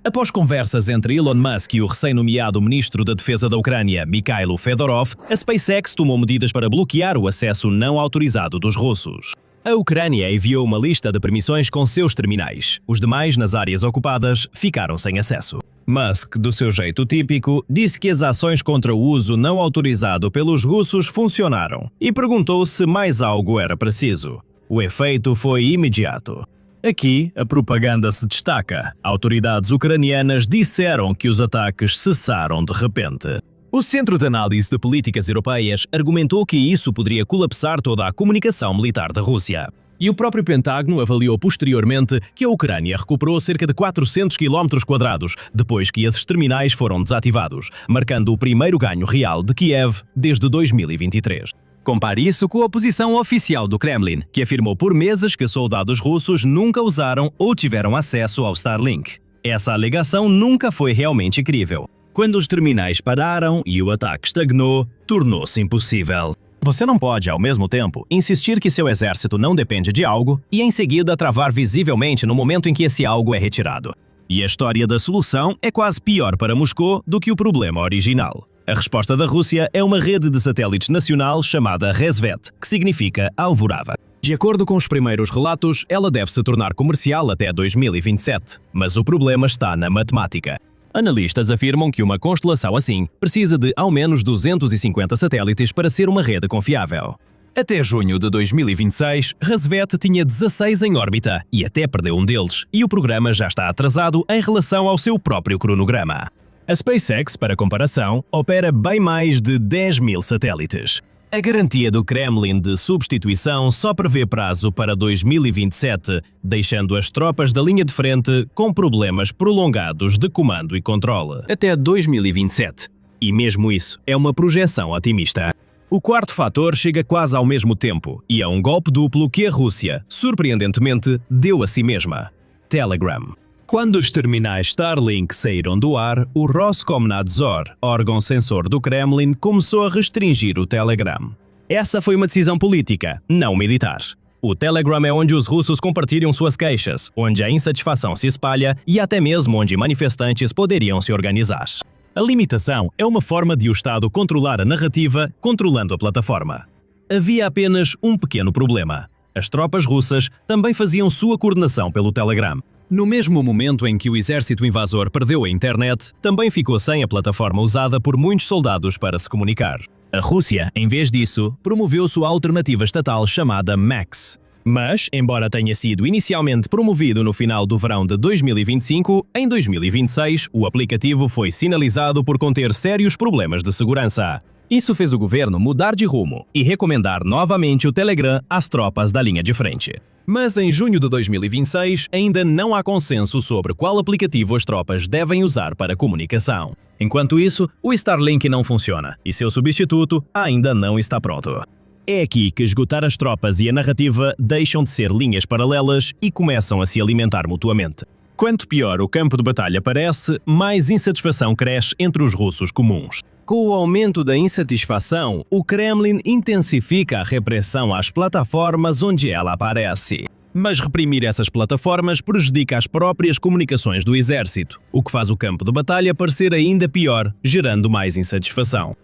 Após conversas entre Elon Musk e o recém-nomeado ministro da Defesa da Ucrânia, Mikhailo Fedorov, a SpaceX tomou medidas para bloquear o acesso não autorizado dos russos. A Ucrânia enviou uma lista de permissões com seus terminais. Os demais, nas áreas ocupadas, ficaram sem acesso. Musk, do seu jeito típico, disse que as ações contra o uso não autorizado pelos russos funcionaram e perguntou se mais algo era preciso. O efeito foi imediato. Aqui, a propaganda se destaca. Autoridades ucranianas disseram que os ataques cessaram de repente. O Centro de Análise de Políticas Europeias argumentou que isso poderia colapsar toda a comunicação militar da Rússia. E o próprio Pentágono avaliou posteriormente que a Ucrânia recuperou cerca de 400 km² depois que esses terminais foram desativados, marcando o primeiro ganho real de Kiev desde 2023. Compare isso com a posição oficial do Kremlin, que afirmou por meses que soldados russos nunca usaram ou tiveram acesso ao Starlink. Essa alegação nunca foi realmente crível. Quando os terminais pararam e o ataque estagnou, tornou-se impossível. Você não pode, ao mesmo tempo, insistir que seu exército não depende de algo e, em seguida, travar visivelmente no momento em que esse algo é retirado. E a história da solução é quase pior para Moscou do que o problema original. A resposta da Rússia é uma rede de satélites nacional chamada Resvet, que significa alvorada. De acordo com os primeiros relatos, ela deve se tornar comercial até 2027, mas o problema está na matemática. Analistas afirmam que uma constelação assim precisa de ao menos 250 satélites para ser uma rede confiável. Até junho de 2026, Roosevelt tinha 16 em órbita e até perdeu um deles, e o programa já está atrasado em relação ao seu próprio cronograma. A SpaceX, para comparação, opera bem mais de 10.000 satélites. A garantia do Kremlin de substituição só prevê prazo para 2027, deixando as tropas da linha de frente com problemas prolongados de comando e controle. Até 2027. E mesmo isso é uma projeção otimista. O quarto fator chega quase ao mesmo tempo, e é um golpe duplo que a Rússia, surpreendentemente, deu a si mesma. Telegram. Quando os terminais Starlink saíram do ar, o Roskomnadzor, órgão censor do Kremlin, começou a restringir o Telegram. Essa foi uma decisão política, não militar. O Telegram é onde os russos compartilham suas queixas, onde a insatisfação se espalha e até mesmo onde manifestantes poderiam se organizar. A limitação é uma forma de o Estado controlar a narrativa, controlando a plataforma. Havia apenas um pequeno problema. As tropas russas também faziam sua coordenação pelo Telegram. No mesmo momento em que o exército invasor perdeu a internet, também ficou sem a plataforma usada por muitos soldados para se comunicar. A Rússia, em vez disso, promoveu sua alternativa estatal chamada MAX. Mas, embora tenha sido inicialmente promovido no final do verão de 2025, em 2026 o aplicativo foi sinalizado por conter sérios problemas de segurança. Isso fez o governo mudar de rumo e recomendar novamente o Telegram às tropas da linha de frente. Mas em junho de 2026 ainda não há consenso sobre qual aplicativo as tropas devem usar para comunicação. Enquanto isso, o Starlink não funciona e seu substituto ainda não está pronto. É aqui que esgotar as tropas e a narrativa deixam de ser linhas paralelas e começam a se alimentar mutuamente. Quanto pior o campo de batalha parece, mais insatisfação cresce entre os russos comuns. Com o aumento da insatisfação, o Kremlin intensifica a repressão às plataformas onde ela aparece. Mas reprimir essas plataformas prejudica as próprias comunicações do exército, o que faz o campo de batalha parecer ainda pior, gerando mais insatisfação.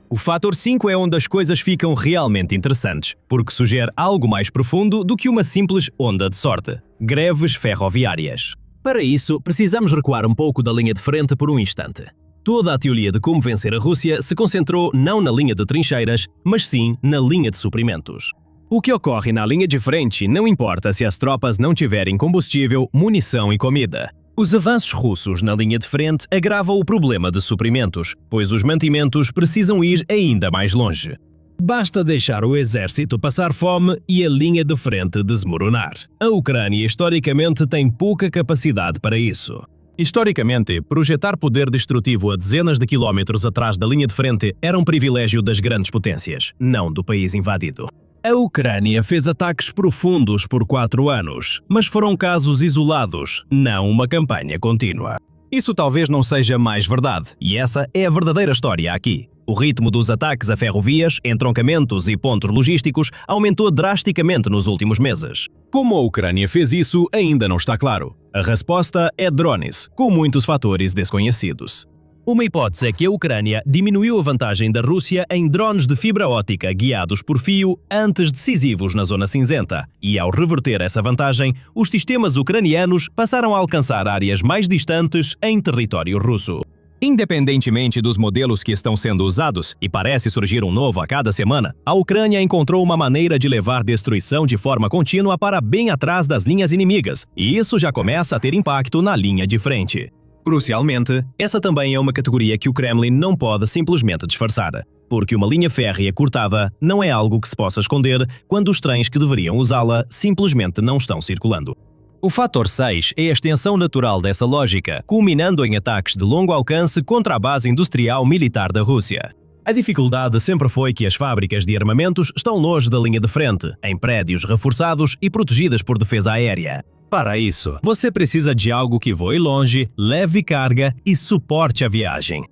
O fator 5 é onde as coisas ficam realmente interessantes, porque sugere algo mais profundo do que uma simples onda de sorte: greves ferroviárias. Para isso, precisamos recuar um pouco da linha de frente por um instante. Toda a teoria de como vencer a Rússia se concentrou não na linha de trincheiras, mas sim na linha de suprimentos. O que ocorre na linha de frente não importa se as tropas não tiverem combustível, munição e comida. Os avanços russos na linha de frente agravam o problema de suprimentos, pois os mantimentos precisam ir ainda mais longe. Basta deixar o exército passar fome e a linha de frente desmoronar. A Ucrânia historicamente tem pouca capacidade para isso. Historicamente, projetar poder destrutivo a dezenas de quilómetros atrás da linha de frente era um privilégio das grandes potências, não do país invadido. A Ucrânia fez ataques profundos por 4 anos, mas foram casos isolados, não uma campanha contínua. Isso talvez não seja mais verdade, e essa é a verdadeira história aqui. O ritmo dos ataques a ferrovias, entroncamentos e pontos logísticos aumentou drasticamente nos últimos meses. Como a Ucrânia fez isso, ainda não está claro. A resposta é drones, com muitos fatores desconhecidos. Uma hipótese é que a Ucrânia diminuiu a vantagem da Rússia em drones de fibra óptica guiados por fio antes decisivos na zona cinzenta, e ao reverter essa vantagem, os sistemas ucranianos passaram a alcançar áreas mais distantes em território russo. Independentemente dos modelos que estão sendo usados, e parece surgir um novo a cada semana, a Ucrânia encontrou uma maneira de levar destruição de forma contínua para bem atrás das linhas inimigas, e isso já começa a ter impacto na linha de frente. Crucialmente, essa também é uma categoria que o Kremlin não pode simplesmente disfarçar, porque uma linha férrea cortada não é algo que se possa esconder quando os trens que deveriam usá-la simplesmente não estão circulando. O fator 6 é a extensão natural dessa lógica, culminando em ataques de longo alcance contra a base industrial militar da Rússia. A dificuldade sempre foi que as fábricas de armamentos estão longe da linha de frente, em prédios reforçados e protegidas por defesa aérea. Para isso, você precisa de algo que voe longe, leve carga e suporte a viagem.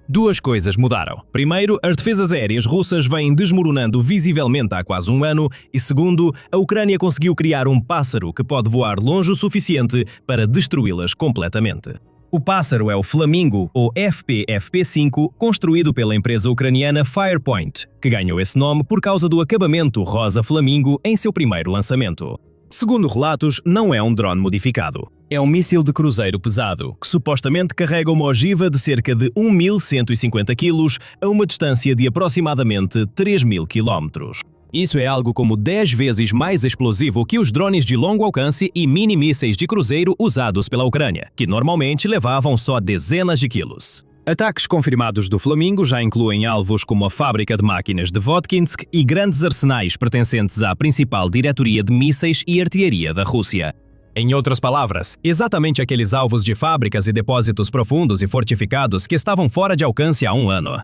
Duas coisas mudaram. Primeiro, as defesas aéreas russas vêm desmoronando visivelmente há quase um ano e segundo, a Ucrânia conseguiu criar um pássaro que pode voar longe o suficiente para destruí-las completamente. O pássaro é o Flamingo, ou FP-FP5, construído pela empresa ucraniana Firepoint, que ganhou esse nome por causa do acabamento rosa flamingo em seu primeiro lançamento. Segundo relatos, não é um drone modificado. É um míssil de cruzeiro pesado, que supostamente carrega uma ogiva de cerca de 1.150 kg a uma distância de aproximadamente 3.000 km. Isso é algo como 10 vezes mais explosivo que os drones de longo alcance e mini-mísseis de cruzeiro usados pela Ucrânia, que normalmente levavam só dezenas de quilos. Ataques confirmados do Flamingo já incluem alvos como a fábrica de máquinas de Votkinsk e grandes arsenais pertencentes à principal diretoria de mísseis e artilharia da Rússia. Em outras palavras, exatamente aqueles alvos de fábricas e depósitos profundos e fortificados que estavam fora de alcance há um ano.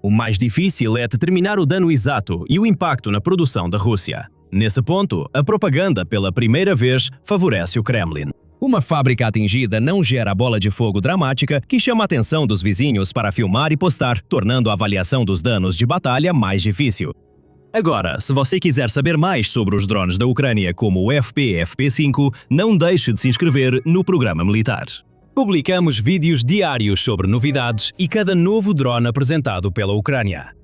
O mais difícil é determinar o dano exato e o impacto na produção da Rússia. Nesse ponto, a propaganda, pela primeira vez, favorece o Kremlin. Uma fábrica atingida não gera a bola de fogo dramática que chama a atenção dos vizinhos para filmar e postar, tornando a avaliação dos danos de batalha mais difícil. Agora, se você quiser saber mais sobre os drones da Ucrânia como o FP-FP5, não deixe de se inscrever no programa militar. Publicamos vídeos diários sobre novidades e cada novo drone apresentado pela Ucrânia.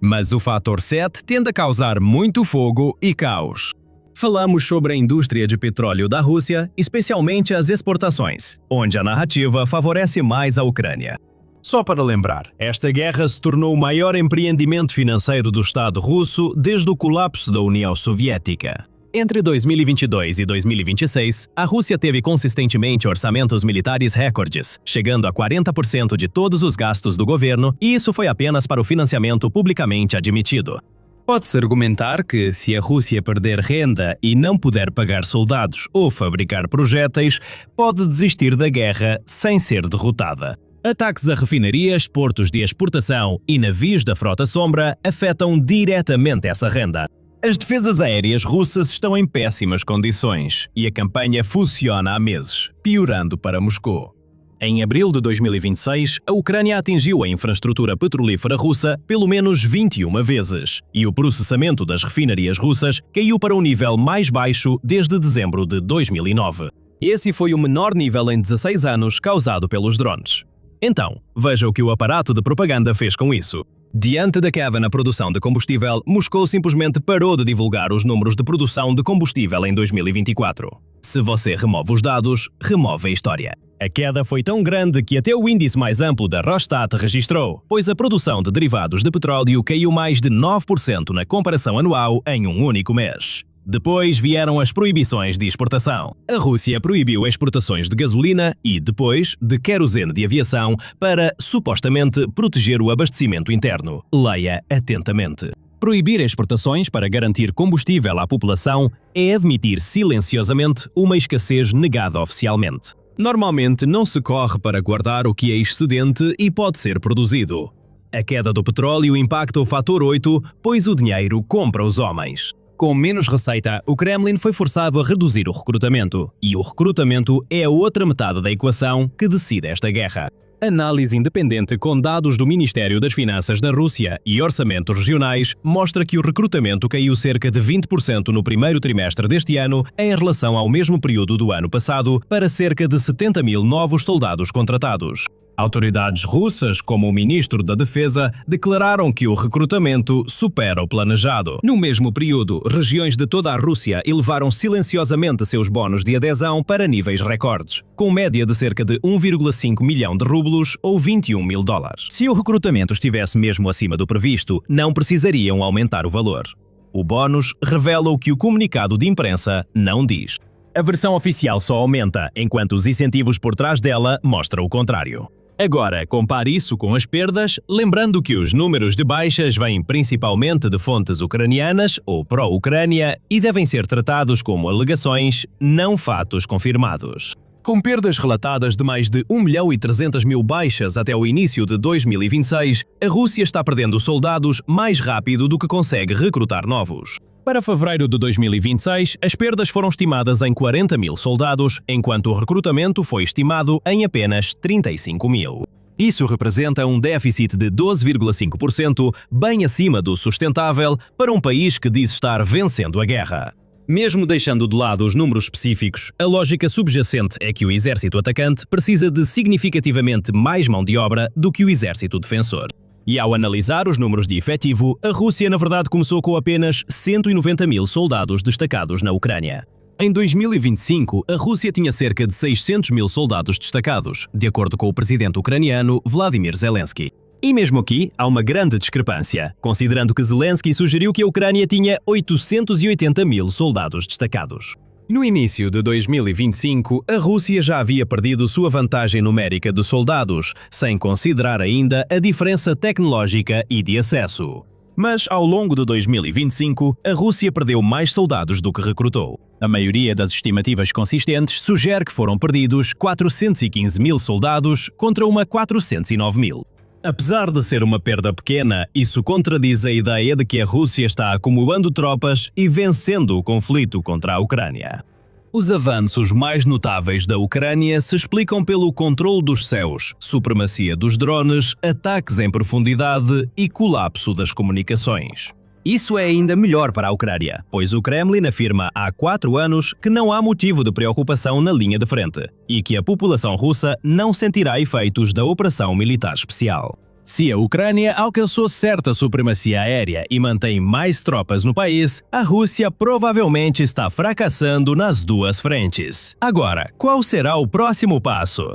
Mas o fator 7 tende a causar muito fogo e caos. Falamos sobre a indústria de petróleo da Rússia, especialmente as exportações, onde a narrativa favorece mais a Ucrânia. Só para lembrar, esta guerra se tornou o maior empreendimento financeiro do Estado russo desde o colapso da União Soviética. Entre 2022 e 2026, a Rússia teve consistentemente orçamentos militares recordes, chegando a 40% de todos os gastos do governo, e isso foi apenas para o financiamento publicamente admitido. Pode-se argumentar que, se a Rússia perder renda e não puder pagar soldados ou fabricar projéteis, pode desistir da guerra sem ser derrotada. Ataques a refinarias, portos de exportação e navios da frota sombra afetam diretamente essa renda. As defesas aéreas russas estão em péssimas condições e a campanha funciona há meses, piorando para Moscou. Em abril de 2026, a Ucrânia atingiu a infraestrutura petrolífera russa pelo menos 21 vezes, e o processamento das refinarias russas caiu para um nível mais baixo desde dezembro de 2009. Esse foi o menor nível em 16 anos causado pelos drones. Então, veja o que o aparato de propaganda fez com isso. Diante da queda na produção de combustível, Moscou simplesmente parou de divulgar os números de produção de combustível em 2024. Se você remove os dados, remove a história. A queda foi tão grande que até o índice mais amplo da Rostat registrou, pois a produção de derivados de petróleo caiu mais de 9% na comparação anual em um único mês. Depois vieram as proibições de exportação. A Rússia proibiu exportações de gasolina e, depois, de querosene de aviação para, supostamente, proteger o abastecimento interno. Leia atentamente. Proibir exportações para garantir combustível à população é admitir silenciosamente uma escassez negada oficialmente. Normalmente não se corre para guardar o que é excedente e pode ser produzido. A queda do petróleo impacta o fator 8, pois o dinheiro compra os homens. Com menos receita, o Kremlin foi forçado a reduzir o recrutamento. E o recrutamento é a outra metade da equação que decide esta guerra. Análise independente com dados do Ministério das Finanças da Rússia e orçamentos regionais mostra que o recrutamento caiu cerca de 20% no primeiro trimestre deste ano em relação ao mesmo período do ano passado, para cerca de 70 mil novos soldados contratados. Autoridades russas, como o ministro da Defesa, declararam que o recrutamento supera o planejado. No mesmo período, regiões de toda a Rússia elevaram silenciosamente seus bónus de adesão para níveis recordes, com média de cerca de 1,5 milhão de rublos ou 21 mil dólares. Se o recrutamento estivesse mesmo acima do previsto, não precisariam aumentar o valor. O bónus revela o que o comunicado de imprensa não diz. A versão oficial só aumenta, enquanto os incentivos por trás dela mostram o contrário. Agora, compare isso com as perdas, lembrando que os números de baixas vêm principalmente de fontes ucranianas ou pró-Ucrânia e devem ser tratados como alegações, não fatos confirmados. Com perdas relatadas de mais de 1.300.000 baixas até o início de 2026, a Rússia está perdendo soldados mais rápido do que consegue recrutar novos. Para fevereiro de 2026, as perdas foram estimadas em 40 mil soldados, enquanto o recrutamento foi estimado em apenas 35 mil. Isso representa um déficit de 12,5%, bem acima do sustentável para um país que diz estar vencendo a guerra. Mesmo deixando de lado os números específicos, a lógica subjacente é que o exército atacante precisa de significativamente mais mão de obra do que o exército defensor. E ao analisar os números de efetivo, a Rússia na verdade começou com apenas 190 mil soldados destacados na Ucrânia. Em 2025, a Rússia tinha cerca de 600 mil soldados destacados, de acordo com o presidente ucraniano Vladimir Zelensky. E mesmo aqui, há uma grande discrepância, considerando que Zelensky sugeriu que a Ucrânia tinha 880 mil soldados destacados. No início de 2025, a Rússia já havia perdido sua vantagem numérica de soldados, sem considerar ainda a diferença tecnológica e de acesso. Mas, ao longo de 2025, a Rússia perdeu mais soldados do que recrutou. A maioria das estimativas consistentes sugere que foram perdidos 415 mil soldados contra uma 409 mil. Apesar de ser uma perda pequena, isso contradiz a ideia de que a Rússia está acumulando tropas e vencendo o conflito contra a Ucrânia. Os avanços mais notáveis da Ucrânia se explicam pelo controle dos céus, supremacia dos drones, ataques em profundidade e colapso das comunicações. Isso é ainda melhor para a Ucrânia, pois o Kremlin afirma há 4 anos que não há motivo de preocupação na linha de frente e que a população russa não sentirá efeitos da operação militar especial. Se a Ucrânia alcançou certa supremacia aérea e mantém mais tropas no país, a Rússia provavelmente está fracassando nas duas frentes. Agora, qual será o próximo passo?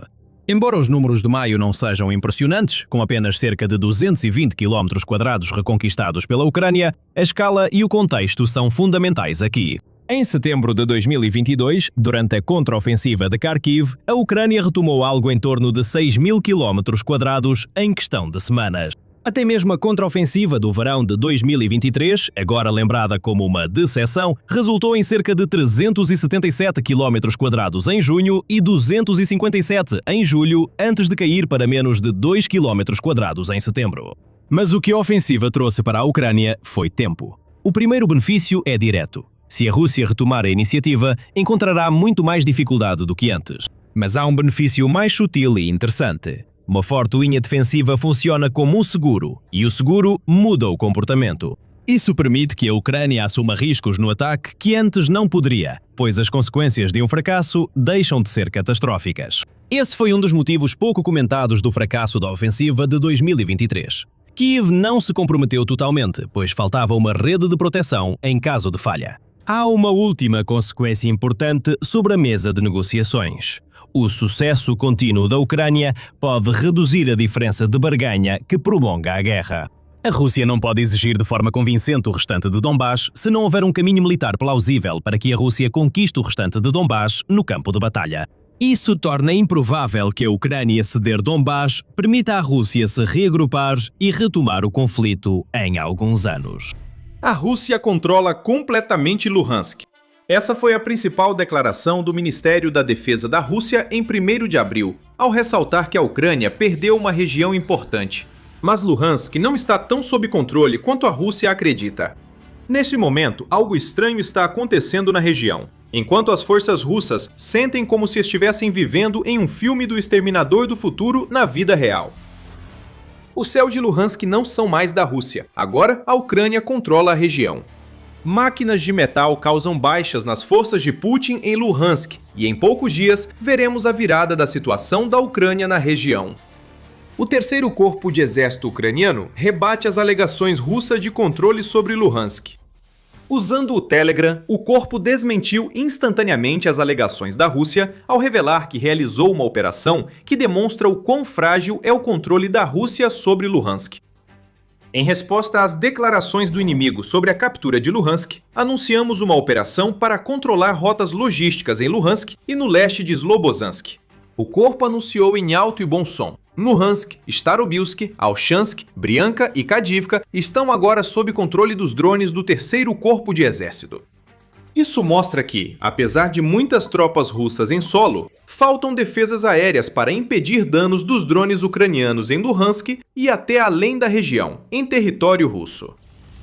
Embora os números de maio não sejam impressionantes, com apenas cerca de 220 km² reconquistados pela Ucrânia, a escala e o contexto são fundamentais aqui. Em setembro de 2022, durante a contraofensiva de Kharkiv, a Ucrânia retomou algo em torno de 6.000 km² em questão de semanas. Até mesmo a contraofensiva do verão de 2023, agora lembrada como uma decepção, resultou em cerca de 377 km² em junho e 257 em julho, antes de cair para menos de 2 km² em setembro. Mas o que a ofensiva trouxe para a Ucrânia foi tempo. O primeiro benefício é direto. Se a Rússia retomar a iniciativa, encontrará muito mais dificuldade do que antes. Mas há um benefício mais sutil e interessante. Uma forte linha defensiva funciona como um seguro, e o seguro muda o comportamento. Isso permite que a Ucrânia assuma riscos no ataque que antes não poderia, pois as consequências de um fracasso deixam de ser catastróficas. Esse foi um dos motivos pouco comentados do fracasso da ofensiva de 2023. Kiev não se comprometeu totalmente, pois faltava uma rede de proteção em caso de falha. Há uma última consequência importante sobre a mesa de negociações. O sucesso contínuo da Ucrânia pode reduzir a diferença de barganha que prolonga a guerra. A Rússia não pode exigir de forma convincente o restante de Donbass se não houver um caminho militar plausível para que a Rússia conquiste o restante de Donbass no campo de batalha. Isso torna improvável que a Ucrânia ceder Donbass permita à Rússia se reagrupar e retomar o conflito em alguns anos. A Rússia controla completamente Luhansk. Essa foi a principal declaração do Ministério da Defesa da Rússia em 1º de abril, ao ressaltar que a Ucrânia perdeu uma região importante. Mas Luhansk não está tão sob controle quanto a Rússia acredita. Neste momento, algo estranho está acontecendo na região. Enquanto as forças russas sentem como se estivessem vivendo em um filme do Exterminador do Futuro na vida real. O céu de Luhansk não são mais da Rússia. Agora, a Ucrânia controla a região. Máquinas de metal causam baixas nas forças de Putin em Luhansk, e em poucos dias veremos a virada da situação da Ucrânia na região. O terceiro corpo de exército ucraniano rebate as alegações russas de controle sobre Luhansk. Usando o Telegram, o corpo desmentiu instantaneamente as alegações da Rússia ao revelar que realizou uma operação que demonstra o quão frágil é o controle da Rússia sobre Luhansk. Em resposta às declarações do inimigo sobre a captura de Luhansk, anunciamos uma operação para controlar rotas logísticas em Luhansk e no leste de Slobozhansk. O corpo anunciou em alto e bom som: Luhansk, Starobilsk, Alchansk, Brianka e Kadivka estão agora sob controle dos drones do terceiro corpo de exército. Isso mostra que, apesar de muitas tropas russas em solo, faltam defesas aéreas para impedir danos dos drones ucranianos em Luhansk e até além da região, em território russo.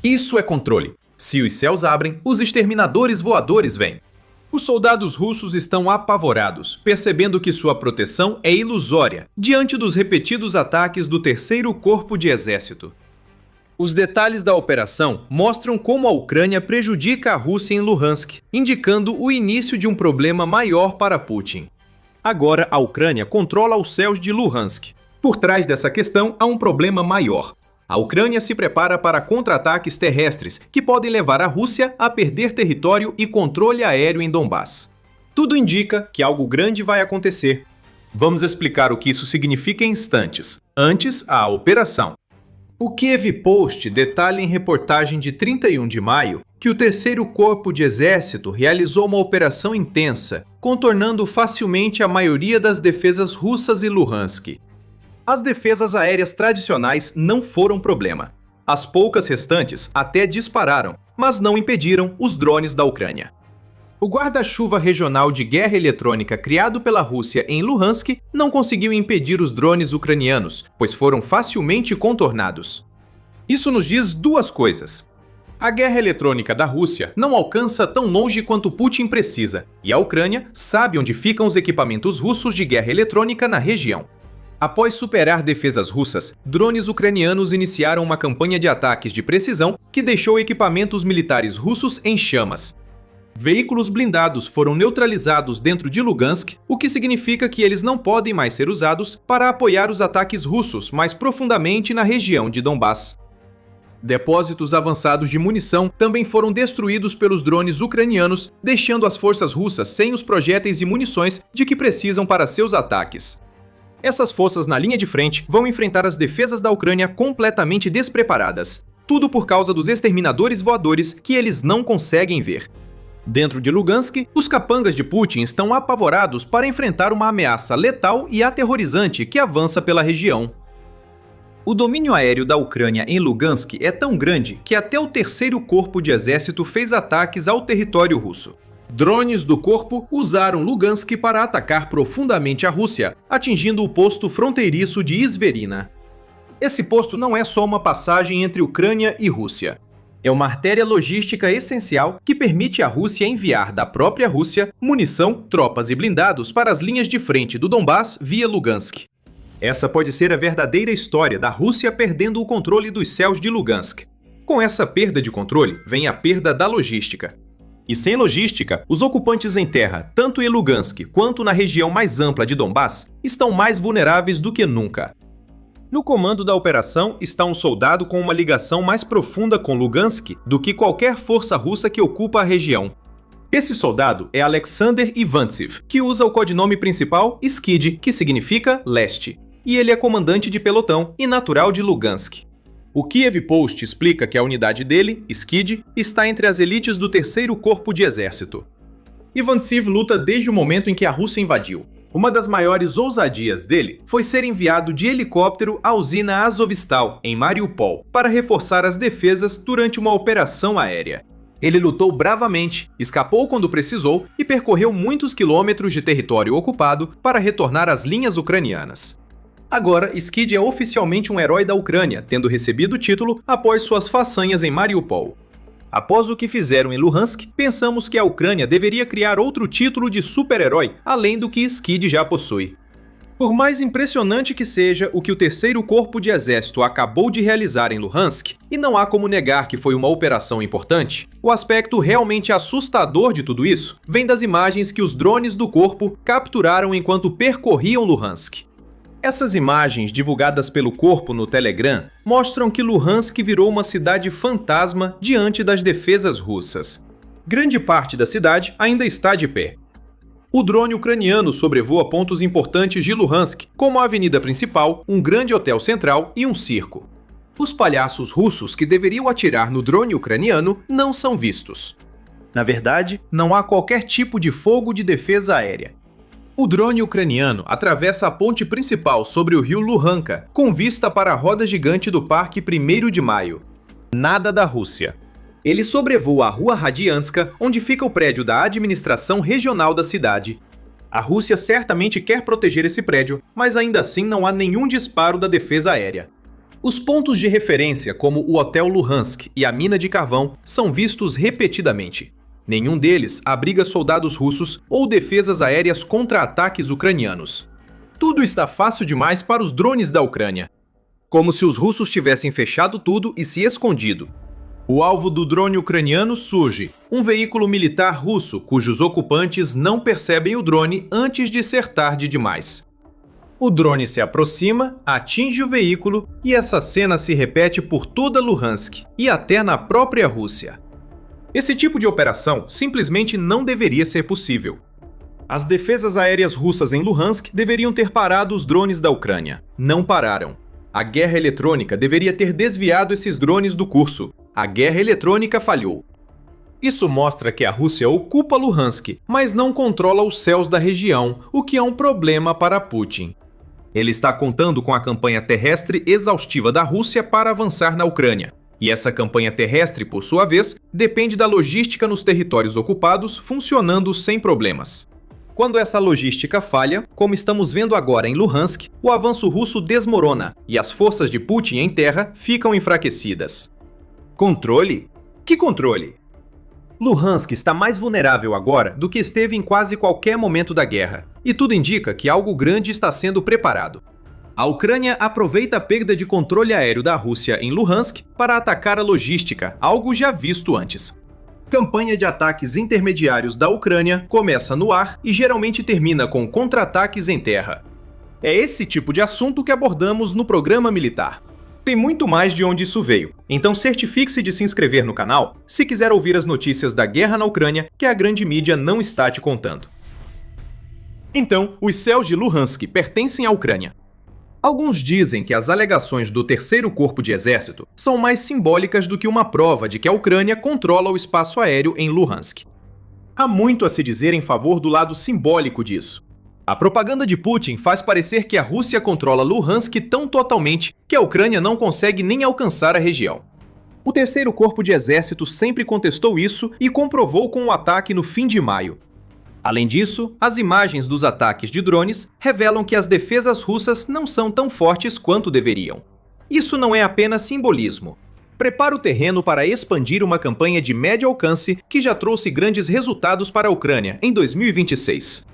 Isso é controle. Se os céus abrem, os exterminadores voadores vêm. Os soldados russos estão apavorados, percebendo que sua proteção é ilusória diante dos repetidos ataques do terceiro corpo de exército. Os detalhes da operação mostram como a Ucrânia prejudica a Rússia em Luhansk, indicando o início de um problema maior para Putin. Agora, a Ucrânia controla os céus de Luhansk. Por trás dessa questão, há um problema maior. A Ucrânia se prepara para contra-ataques terrestres, que podem levar a Rússia a perder território e controle aéreo em Donbass. Tudo indica que algo grande vai acontecer. Vamos explicar o que isso significa em instantes. Antes, a operação. O Kiev Post detalha em reportagem de 31 de maio que o Terceiro Corpo de Exército realizou uma operação intensa, contornando facilmente a maioria das defesas russas em Luhansk. As defesas aéreas tradicionais não foram problema. As poucas restantes até dispararam, mas não impediram os drones da Ucrânia. O guarda-chuva regional de guerra eletrônica criado pela Rússia em Luhansk não conseguiu impedir os drones ucranianos, pois foram facilmente contornados. Isso nos diz duas coisas. A guerra eletrônica da Rússia não alcança tão longe quanto Putin precisa, e a Ucrânia sabe onde ficam os equipamentos russos de guerra eletrônica na região. Após superar defesas russas, drones ucranianos iniciaram uma campanha de ataques de precisão que deixou equipamentos militares russos em chamas. Veículos blindados foram neutralizados dentro de Lugansk, o que significa que eles não podem mais ser usados para apoiar os ataques russos mais profundamente na região de Donbass. Depósitos avançados de munição também foram destruídos pelos drones ucranianos, deixando as forças russas sem os projéteis e munições de que precisam para seus ataques. Essas forças na linha de frente vão enfrentar as defesas da Ucrânia completamente despreparadas, tudo por causa dos exterminadores voadores que eles não conseguem ver. Dentro de Lugansk, os capangas de Putin estão apavorados para enfrentar uma ameaça letal e aterrorizante que avança pela região. O domínio aéreo da Ucrânia em Lugansk é tão grande que até o Terceiro Corpo de Exército fez ataques ao território russo. Drones do corpo usaram Lugansk para atacar profundamente a Rússia, atingindo o posto fronteiriço de Izverina. Esse posto não é só uma passagem entre Ucrânia e Rússia. É uma artéria logística essencial que permite à Rússia enviar da própria Rússia munição, tropas e blindados para as linhas de frente do Donbass via Lugansk. Essa pode ser a verdadeira história da Rússia perdendo o controle dos céus de Lugansk. Com essa perda de controle, vem a perda da logística. E sem logística, os ocupantes em terra, tanto em Lugansk quanto na região mais ampla de Donbass, estão mais vulneráveis do que nunca. No comando da operação está um soldado com uma ligação mais profunda com Lugansk do que qualquer força russa que ocupa a região. Esse soldado é Alexander Ivantsev, que usa o codinome principal Skid, que significa leste, e ele é comandante de pelotão e natural de Lugansk. O Kiev Post explica que a unidade dele, Skid, está entre as elites do Terceiro Corpo de Exército. Ivantsev luta desde o momento em que a Rússia invadiu. Uma das maiores ousadias dele foi ser enviado de helicóptero à usina Azovstal, em Mariupol, para reforçar as defesas durante uma operação aérea. Ele lutou bravamente, escapou quando precisou e percorreu muitos quilômetros de território ocupado para retornar às linhas ucranianas. Agora, Skid é oficialmente um herói da Ucrânia, tendo recebido o título após suas façanhas em Mariupol. Após o que fizeram em Luhansk, pensamos que a Ucrânia deveria criar outro título de super-herói, além do que Skid já possui. Por mais impressionante que seja o que o Terceiro Corpo de Exército acabou de realizar em Luhansk, e não há como negar que foi uma operação importante, o aspecto realmente assustador de tudo isso vem das imagens que os drones do corpo capturaram enquanto percorriam Luhansk. Essas imagens, divulgadas pelo corpo no Telegram, mostram que Luhansk virou uma cidade fantasma diante das defesas russas. Grande parte da cidade ainda está de pé. O drone ucraniano sobrevoa pontos importantes de Luhansk, como a avenida principal, um grande hotel central e um circo. Os palhaços russos que deveriam atirar no drone ucraniano não são vistos. Na verdade, não há qualquer tipo de fogo de defesa aérea. O drone ucraniano atravessa a ponte principal sobre o rio Luhanka, com vista para a roda gigante do Parque 1º de Maio. Nada da Rússia. Ele sobrevoa a Rua Radianska, onde fica o prédio da administração regional da cidade. A Rússia certamente quer proteger esse prédio, mas ainda assim não há nenhum disparo da defesa aérea. Os pontos de referência, como o Hotel Luhansk e a mina de carvão, são vistos repetidamente. Nenhum deles abriga soldados russos ou defesas aéreas contra ataques ucranianos. Tudo está fácil demais para os drones da Ucrânia. como se os russos tivessem fechado tudo e se escondido. O alvo do drone ucraniano surge, um veículo militar russo cujos ocupantes não percebem o drone antes de ser tarde demais. O drone se aproxima, atinge o veículo e essa cena se repete por toda Luhansk e até na própria Rússia. Esse tipo de operação simplesmente não deveria ser possível. As defesas aéreas russas em Luhansk deveriam ter parado os drones da Ucrânia. Não pararam. A guerra eletrônica deveria ter desviado esses drones do curso. A guerra eletrônica falhou. Isso mostra que a Rússia ocupa Luhansk, mas não controla os céus da região, o que é um problema para Putin. Ele está contando com a campanha terrestre exaustiva da Rússia para avançar na Ucrânia. E essa campanha terrestre, por sua vez, depende da logística nos territórios ocupados funcionando sem problemas. Quando essa logística falha, como estamos vendo agora em Luhansk, o avanço russo desmorona e as forças de Putin em terra ficam enfraquecidas. Controle? Que controle? Luhansk está mais vulnerável agora do que esteve em quase qualquer momento da guerra, e tudo indica que algo grande está sendo preparado. A Ucrânia aproveita a perda de controle aéreo da Rússia em Luhansk para atacar a logística, algo já visto antes. Campanha de ataques intermediários da Ucrânia começa no ar e geralmente termina com contra-ataques em terra. É esse tipo de assunto que abordamos no programa militar. Tem muito mais de onde isso veio, então certifique-se de se inscrever no canal se quiser ouvir as notícias da guerra na Ucrânia que a grande mídia não está te contando. Então, os céus de Luhansk pertencem à Ucrânia. Alguns dizem que as alegações do Terceiro Corpo de Exército são mais simbólicas do que uma prova de que a Ucrânia controla o espaço aéreo em Luhansk. Há muito a se dizer em favor do lado simbólico disso. A propaganda de Putin faz parecer que a Rússia controla Luhansk tão totalmente que a Ucrânia não consegue nem alcançar a região. O Terceiro Corpo de Exército sempre contestou isso e comprovou com o ataque no fim de maio. Além disso, as imagens dos ataques de drones revelam que as defesas russas não são tão fortes quanto deveriam. Isso não é apenas simbolismo. Prepara o terreno para expandir uma campanha de médio alcance que já trouxe grandes resultados para a Ucrânia em 2026.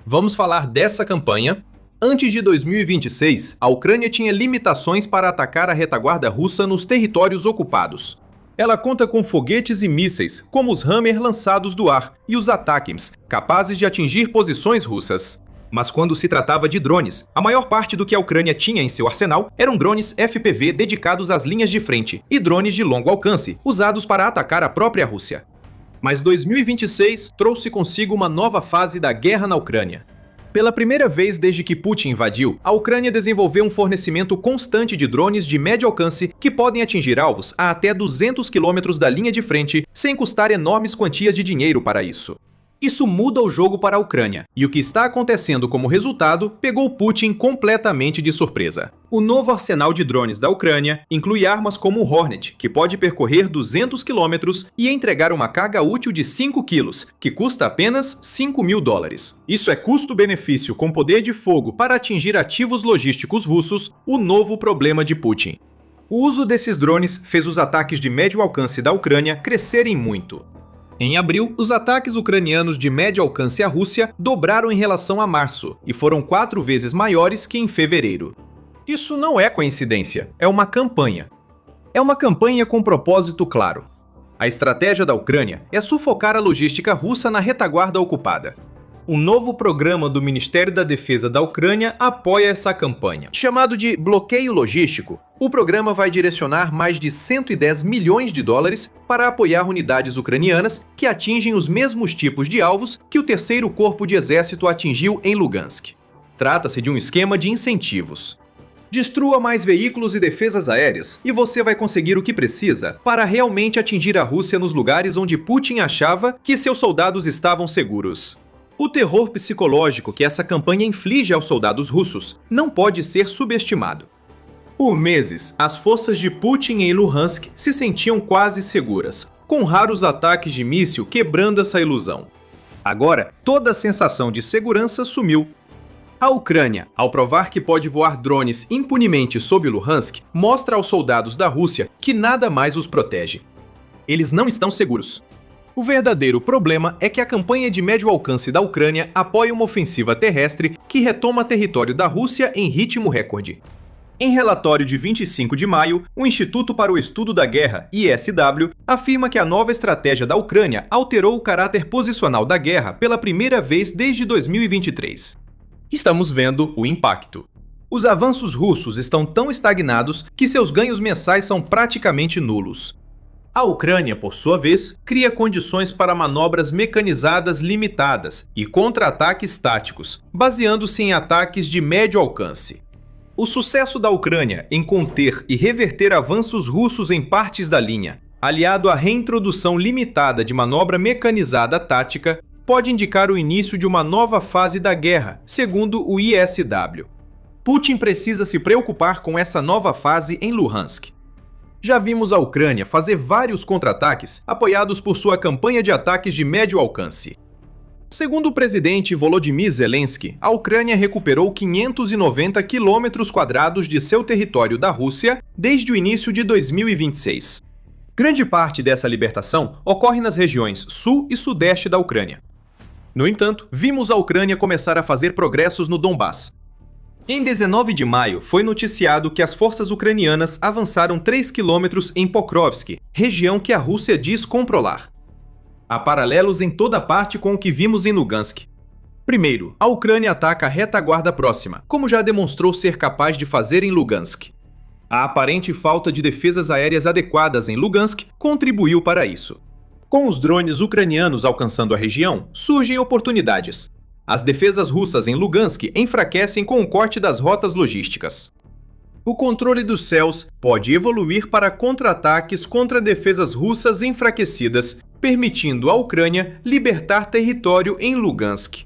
Vamos falar dessa campanha. Antes de 2026, a Ucrânia tinha limitações para atacar a retaguarda russa nos territórios ocupados. Ela conta com foguetes e mísseis, como os Hammer lançados do ar, e os Atacms, capazes de atingir posições russas. Mas quando se tratava de drones, a maior parte do que a Ucrânia tinha em seu arsenal eram drones FPV dedicados às linhas de frente e drones de longo alcance, usados para atacar a própria Rússia. Mas 2026 trouxe consigo uma nova fase da guerra na Ucrânia. Pela primeira vez desde que Putin invadiu, a Ucrânia desenvolveu um fornecimento constante de drones de médio alcance que podem atingir alvos a até 200 km da linha de frente, sem custar enormes quantias de dinheiro para isso. Isso muda o jogo para a Ucrânia, e o que está acontecendo como resultado pegou Putin completamente de surpresa. O novo arsenal de drones da Ucrânia inclui armas como o Hornet, que pode percorrer 200 km e entregar uma carga útil de 5 kg, que custa apenas $5.000. Isso é custo-benefício com poder de fogo para atingir ativos logísticos russos, o novo problema de Putin. O uso desses drones fez os ataques de médio alcance da Ucrânia crescerem muito. Em abril, os ataques ucranianos de médio alcance à Rússia dobraram em relação a março e foram 4 vezes maiores que em fevereiro. Isso não é coincidência, é uma campanha. É uma campanha com propósito claro. A estratégia da Ucrânia é sufocar a logística russa na retaguarda ocupada. Um novo programa do Ministério da Defesa da Ucrânia apoia essa campanha. Chamado de bloqueio logístico, o programa vai direcionar mais de $110 milhões para apoiar unidades ucranianas que atingem os mesmos tipos de alvos que o Terceiro Corpo de Exército atingiu em Lugansk. Trata-se de um esquema de incentivos. Destrua mais veículos e defesas aéreas, e você vai conseguir o que precisa para realmente atingir a Rússia nos lugares onde Putin achava que seus soldados estavam seguros. O terror psicológico que essa campanha inflige aos soldados russos não pode ser subestimado. Por meses, as forças de Putin em Luhansk se sentiam quase seguras, com raros ataques de míssil quebrando essa ilusão. Agora, toda a sensação de segurança sumiu. A Ucrânia, ao provar que pode voar drones impunemente sob Luhansk, mostra aos soldados da Rússia que nada mais os protege. Eles não estão seguros. O verdadeiro problema é que a campanha de médio alcance da Ucrânia apoia uma ofensiva terrestre que retoma território da Rússia em ritmo recorde. Em relatório de 25 de maio, o Instituto para o Estudo da Guerra, ISW, afirma que a nova estratégia da Ucrânia alterou o caráter posicional da guerra pela primeira vez desde 2023. Estamos vendo o impacto. Os avanços russos estão tão estagnados que seus ganhos mensais são praticamente nulos. A Ucrânia, por sua vez, cria condições para manobras mecanizadas limitadas e contra-ataques táticos, baseando-se em ataques de médio alcance. O sucesso da Ucrânia em conter e reverter avanços russos em partes da linha, aliado à reintrodução limitada de manobra mecanizada tática, pode indicar o início de uma nova fase da guerra, segundo o ISW. Putin precisa se preocupar com essa nova fase em Luhansk. Já vimos a Ucrânia fazer vários contra-ataques apoiados por sua campanha de ataques de médio alcance. Segundo o presidente Volodymyr Zelensky, a Ucrânia recuperou 590 quilômetros quadrados de seu território da Rússia desde o início de 2026. Grande parte dessa libertação ocorre nas regiões sul e sudeste da Ucrânia. No entanto, vimos a Ucrânia começar a fazer progressos no Donbass. Em 19 de maio, foi noticiado que as forças ucranianas avançaram 3 quilômetros em Pokrovsk, região que a Rússia diz controlar. Há paralelos em toda parte com o que vimos em Lugansk. Primeiro, a Ucrânia ataca a retaguarda próxima, como já demonstrou ser capaz de fazer em Lugansk. A aparente falta de defesas aéreas adequadas em Lugansk contribuiu para isso. Com os drones ucranianos alcançando a região, surgem oportunidades. As defesas russas em Lugansk enfraquecem com o corte das rotas logísticas. O controle dos céus pode evoluir para contra-ataques contra defesas russas enfraquecidas, permitindo à Ucrânia libertar território em Lugansk.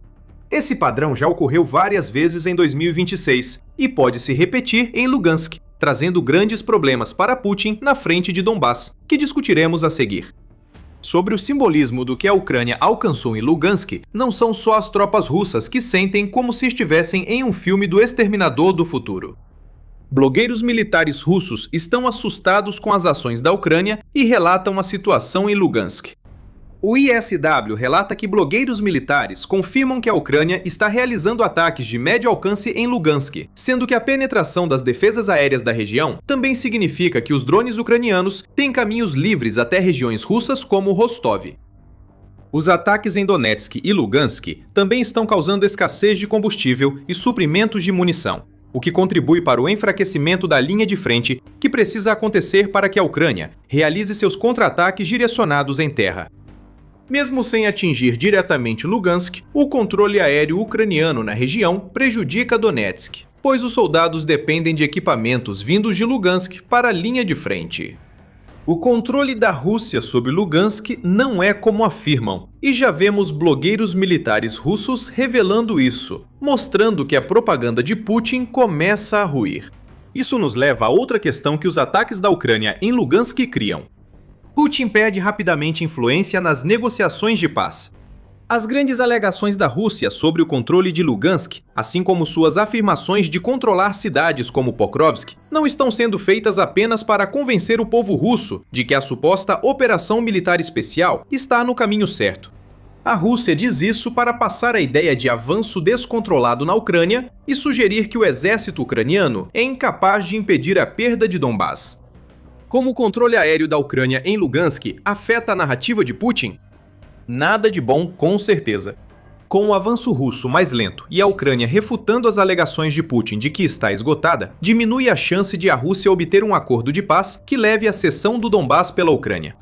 Esse padrão já ocorreu várias vezes em 2026 e pode se repetir em Lugansk, trazendo grandes problemas para Putin na frente de Donbass, que discutiremos a seguir. Sobre o simbolismo do que a Ucrânia alcançou em Lugansk, não são só as tropas russas que sentem como se estivessem em um filme do Exterminador do Futuro. Blogueiros militares russos estão assustados com as ações da Ucrânia e relatam a situação em Lugansk. O ISW relata que blogueiros militares confirmam que a Ucrânia está realizando ataques de médio alcance em Lugansk, sendo que a penetração das defesas aéreas da região também significa que os drones ucranianos têm caminhos livres até regiões russas como Rostov. Os ataques em Donetsk e Lugansk também estão causando escassez de combustível e suprimentos de munição, o que contribui para o enfraquecimento da linha de frente que precisa acontecer para que a Ucrânia realize seus contra-ataques direcionados em terra. Mesmo sem atingir diretamente Lugansk, o controle aéreo ucraniano na região prejudica Donetsk, pois os soldados dependem de equipamentos vindos de Lugansk para a linha de frente. O controle da Rússia sobre Lugansk não é como afirmam, e já vemos blogueiros militares russos revelando isso, mostrando que a propaganda de Putin começa a ruir. Isso nos leva a outra questão que os ataques da Ucrânia em Lugansk criam. Putin perde rapidamente influência nas negociações de paz. As grandes alegações da Rússia sobre o controle de Lugansk, assim como suas afirmações de controlar cidades como Pokrovsk, não estão sendo feitas apenas para convencer o povo russo de que a suposta operação militar especial está no caminho certo. A Rússia diz isso para passar a ideia de avanço descontrolado na Ucrânia e sugerir que o exército ucraniano é incapaz de impedir a perda de Donbass. Como o controle aéreo da Ucrânia em Lugansk afeta a narrativa de Putin? Nada de bom, com certeza. Com o avanço russo mais lento e a Ucrânia refutando as alegações de Putin de que está esgotada, diminui a chance de a Rússia obter um acordo de paz que leve à cessão do Donbass pela Ucrânia.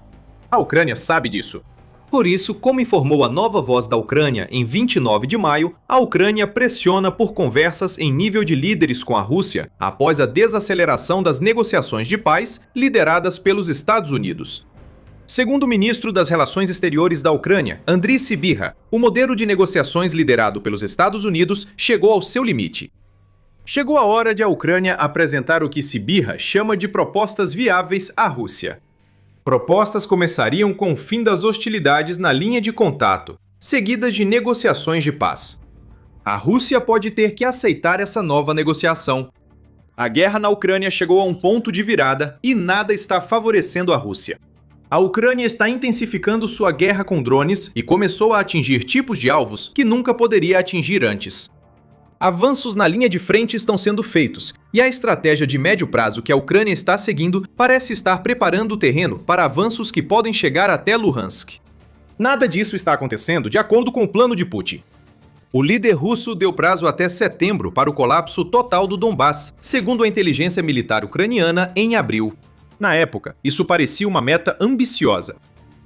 A Ucrânia sabe disso. Por isso, como informou a Nova Voz da Ucrânia em 29 de maio, a Ucrânia pressiona por conversas em nível de líderes com a Rússia após a desaceleração das negociações de paz lideradas pelos Estados Unidos. Segundo o ministro das Relações Exteriores da Ucrânia, Andriy Sybiha, o modelo de negociações liderado pelos Estados Unidos chegou ao seu limite. Chegou a hora de a Ucrânia apresentar o que Sybiha chama de propostas viáveis à Rússia. Propostas começariam com o fim das hostilidades na linha de contato, seguidas de negociações de paz. A Rússia pode ter que aceitar essa nova negociação. A guerra na Ucrânia chegou a um ponto de virada e nada está favorecendo a Rússia. A Ucrânia está intensificando sua guerra com drones e começou a atingir tipos de alvos que nunca poderia atingir antes. Avanços na linha de frente estão sendo feitos, e a estratégia de médio prazo que a Ucrânia está seguindo parece estar preparando o terreno para avanços que podem chegar até Luhansk. Nada disso está acontecendo de acordo com o plano de Putin. O líder russo deu prazo até setembro para o colapso total do Donbass, segundo a inteligência militar ucraniana, em abril. Na época, isso parecia uma meta ambiciosa.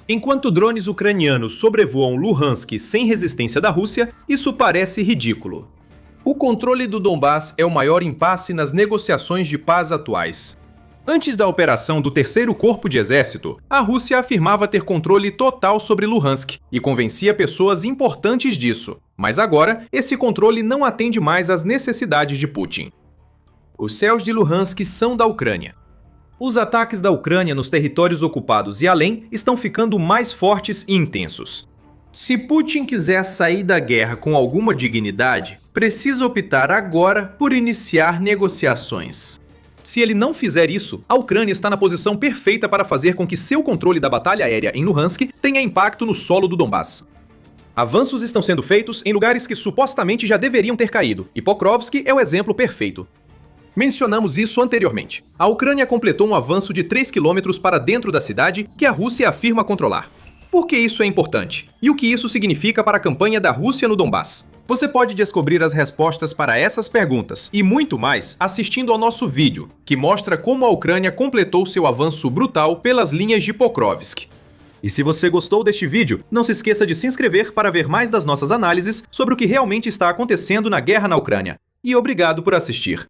Enquanto drones ucranianos sobrevoam Luhansk sem resistência da Rússia, isso parece ridículo. O controle do Donbass é o maior impasse nas negociações de paz atuais. Antes da operação do Terceiro Corpo de Exército, a Rússia afirmava ter controle total sobre Luhansk e convencia pessoas importantes disso. Mas agora, esse controle não atende mais às necessidades de Putin. Os céus de Luhansk são da Ucrânia. Os ataques da Ucrânia nos territórios ocupados e além estão ficando mais fortes e intensos. Se Putin quiser sair da guerra com alguma dignidade, precisa optar agora por iniciar negociações. Se ele não fizer isso, a Ucrânia está na posição perfeita para fazer com que seu controle da batalha aérea em Luhansk tenha impacto no solo do Donbass. Avanços estão sendo feitos em lugares que supostamente já deveriam ter caído, e Pokrovsk é o exemplo perfeito. Mencionamos isso anteriormente. A Ucrânia completou um avanço de 3 km para dentro da cidade que a Rússia afirma controlar. Por que isso é importante? E o que isso significa para a campanha da Rússia no Donbass? Você pode descobrir as respostas para essas perguntas e muito mais assistindo ao nosso vídeo, que mostra como a Ucrânia completou seu avanço brutal pelas linhas de Pokrovsk. E se você gostou deste vídeo, não se esqueça de se inscrever para ver mais das nossas análises sobre o que realmente está acontecendo na guerra na Ucrânia. E obrigado por assistir.